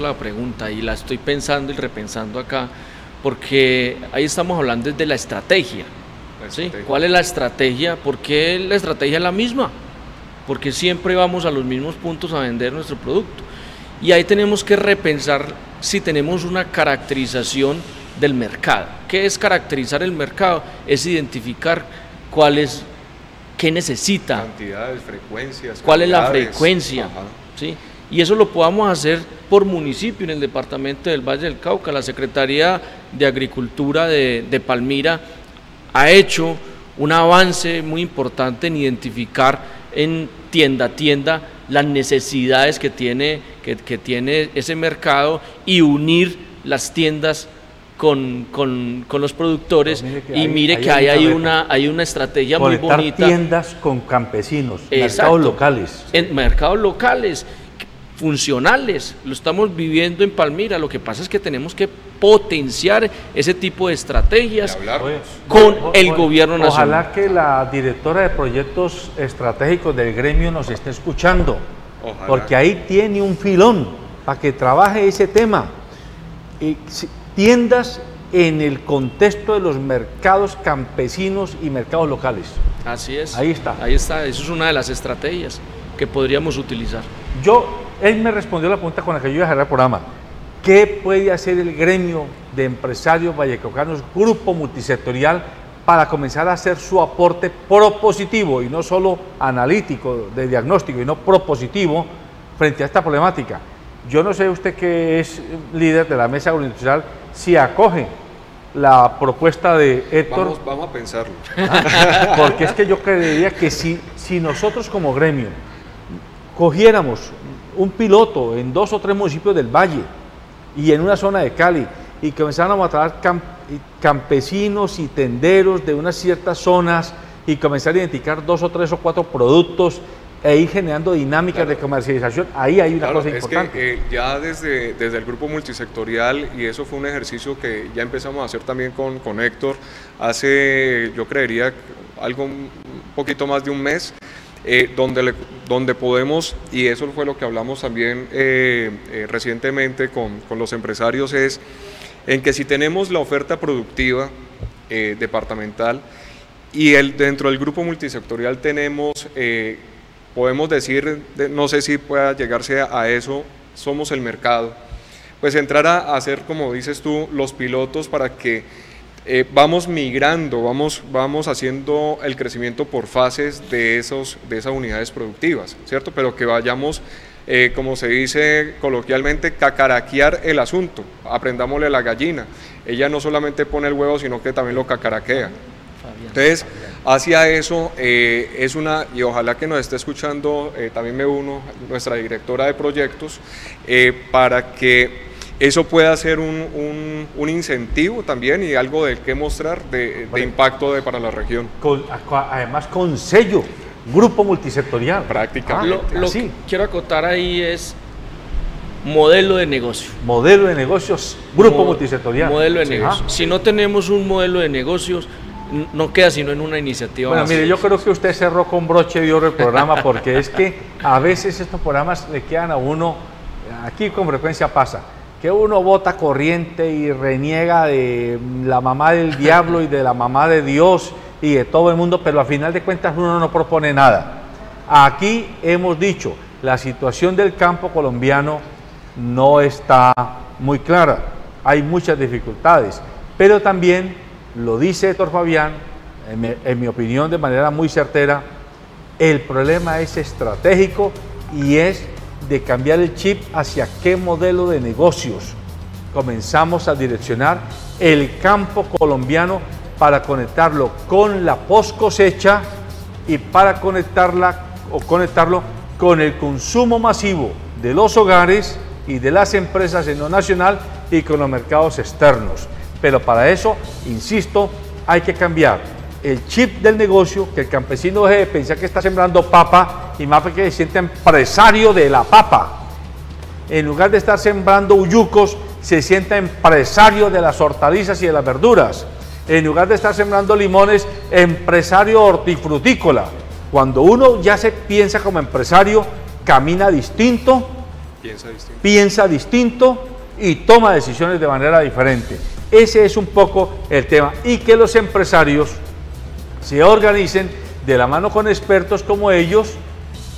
Speaker 5: la pregunta, y la estoy pensando y repensando acá, porque ahí estamos hablando de la estrategia. ¿Sí? ¿Cuál es la estrategia? ¿Por qué la estrategia es la misma? Porque siempre vamos a los mismos puntos a vender nuestro producto. Y ahí tenemos que repensar si tenemos una caracterización del mercado. ¿Qué es caracterizar el mercado? Es identificar qué necesita,
Speaker 4: cantidades, frecuencias,
Speaker 5: cuál es la frecuencia, ¿sí? Y eso lo podamos hacer por municipio en el departamento del Valle del Cauca. La Secretaría de Agricultura de Palmira ha hecho un avance muy importante en identificar en tienda a tienda las necesidades que tiene ese mercado y unir las tiendas con los productores. Mire que hay una estrategia muy bonita.
Speaker 3: Tiendas con campesinos,
Speaker 5: exacto,
Speaker 3: mercados locales.
Speaker 5: En mercados locales, funcionales, lo estamos viviendo en Palmira. Lo que pasa es que tenemos que potenciar ese tipo de estrategias con el gobierno nacional.
Speaker 3: Ojalá que la directora de proyectos estratégicos del gremio nos esté escuchando, porque ahí tiene un filón para que trabaje ese tema. Tiendas en el contexto de los mercados campesinos y mercados locales.
Speaker 5: Así es.
Speaker 3: Ahí está.
Speaker 5: Ahí está. Eso es una de las estrategias que podríamos utilizar.
Speaker 3: Él me respondió la pregunta con la que yo iba a cerrar el programa. ¿Qué puede hacer el gremio de empresarios vallecaucanos, grupo multisectorial, para comenzar a hacer su aporte propositivo y no solo analítico de diagnóstico, y no propositivo frente a esta problemática? Yo no sé usted, que es líder de la mesa agroindustrial, si acoge la propuesta de Héctor.
Speaker 4: Vamos a pensarlo.
Speaker 3: Porque es que yo creería que si nosotros como gremio cogiéramos un piloto en 2 o 3 municipios del Valle y en una zona de Cali, y comenzáramos a trabajar campesinos y tenderos de unas ciertas zonas, y comenzar a identificar 2 o 3 o 4 productos e ir generando dinámicas de comercialización, ahí hay una cosa importante.
Speaker 4: Es que ya desde el grupo multisectorial, y eso fue un ejercicio que ya empezamos a hacer también con Héctor hace, yo creería, algo un poquito más de un mes, donde podemos, y eso fue lo que hablamos también recientemente con los empresarios, es en que si tenemos la oferta productiva departamental y dentro del grupo multisectorial tenemos, podemos decir, no sé si pueda llegarse a eso, somos el mercado, pues entrar a hacer, como dices tú, los pilotos para que vamos migrando, vamos haciendo el crecimiento por fases de esas unidades productivas, ¿cierto? Pero que vayamos, como se dice coloquialmente, cacaraquear el asunto, aprendámosle a la gallina. Ella no solamente pone el huevo, sino que también lo cacaraquea. Entonces, hacia eso y ojalá que nos esté escuchando, también me uno, nuestra directora de proyectos, para que eso pueda ser un incentivo también y algo del que mostrar de impacto para la región.
Speaker 3: Además con sello, grupo multisectorial.
Speaker 4: Prácticamente.
Speaker 5: Lo que quiero acotar ahí es modelo de negocio.
Speaker 3: Modelo de negocios, grupo multisectorial.
Speaker 5: Modelo de negocios. Si no tenemos un modelo de negocios, no queda sino en una iniciativa.
Speaker 3: Bueno, mire, yo creo que usted cerró con broche de oro el programa, porque es que a veces estos programas le quedan a uno, aquí con frecuencia pasa, que uno vota corriente y reniega de la mamá del diablo y de la mamá de Dios y de todo el mundo, pero al final de cuentas uno no propone nada. Aquí hemos dicho, la situación del campo colombiano no está muy clara, hay muchas dificultades, pero también lo dice Héctor Fabián, en mi opinión de manera muy certera, el problema es estratégico y es de cambiar el chip hacia qué modelo de negocios comenzamos a direccionar el campo colombiano para conectarlo con la post cosecha y para conectarlo con el consumo masivo de los hogares y de las empresas en lo nacional y con los mercados externos. Pero para eso, insisto, hay que cambiar el chip del negocio, que el campesino deje de pensar que está sembrando papa y más que se sienta empresario de la papa. En lugar de estar sembrando uyucos, se sienta empresario de las hortalizas y de las verduras. En lugar de estar sembrando limones, empresario hortifrutícola. Cuando uno ya se piensa como empresario, camina distinto, piensa distinto y toma decisiones de manera diferente. Ese es un poco el tema, y que los empresarios se organicen de la mano con expertos como ellos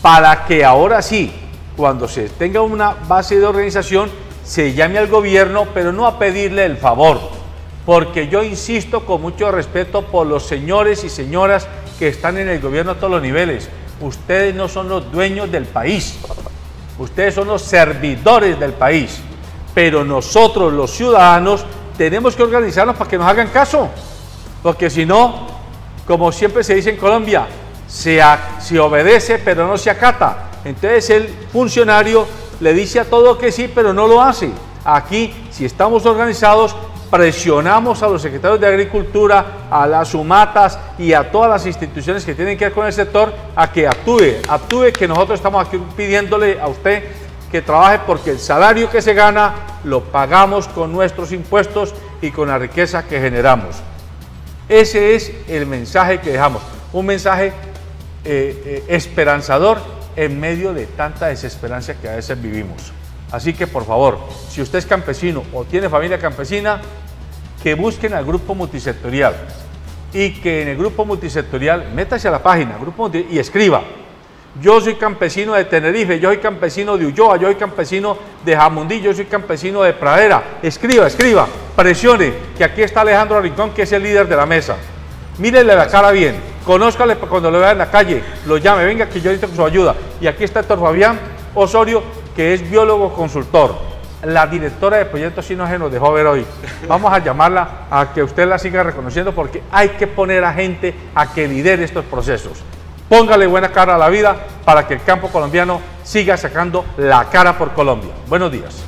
Speaker 3: para que ahora sí, cuando se tenga una base de organización, se llame al gobierno, pero no a pedirle el favor, porque yo insisto con mucho respeto por los señores y señoras que están en el gobierno a todos los niveles. Ustedes no son los dueños del país, ustedes son los servidores del país, pero nosotros los ciudadanos tenemos que organizarnos para que nos hagan caso, porque si no, como siempre se dice en Colombia, se obedece pero no se acata. Entonces el funcionario le dice a todo que sí, pero no lo hace. Aquí, si estamos organizados, presionamos a los secretarios de Agricultura, a las sumatas y a todas las instituciones que tienen que ver con el sector a que actúe, que nosotros estamos aquí pidiéndole a usted que trabaje, porque el salario que se gana lo pagamos con nuestros impuestos y con la riqueza que generamos. Ese es el mensaje que dejamos, un mensaje esperanzador en medio de tanta desesperanza que a veces vivimos. Así que, por favor, si usted es campesino o tiene familia campesina, que busquen al grupo multisectorial y que en el grupo multisectorial, métase a la página y escriba: yo soy campesino de Tenerife, yo soy campesino de Ulloa, yo soy campesino de Jamundí, yo soy campesino de Pradera. Escriba, presione, que aquí está Alejandro Rincón, que es el líder de la mesa. Mírenle la cara bien, conózcale cuando lo vea en la calle, lo llame, venga que yo necesito su ayuda. Y aquí está Héctor Fabián Osorio, que es biólogo consultor. La directora de proyectos sí no se nos dejó ver hoy. Vamos a llamarla a que usted la siga reconociendo, porque hay que poner a gente a que lidere estos procesos. Póngale buena cara a la vida para que el campo colombiano siga sacando la cara por Colombia. Buenos días.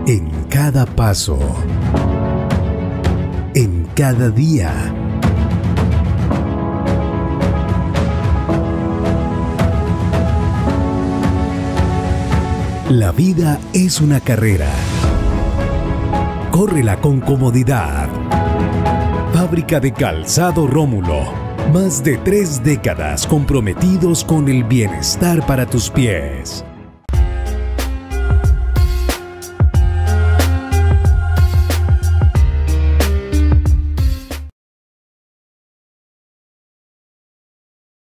Speaker 1: En cada paso, en cada día, la vida es una carrera. Córrela con comodidad. Fábrica de Calzado Rómulo. Más de 3 décadas comprometidos con el bienestar para tus pies.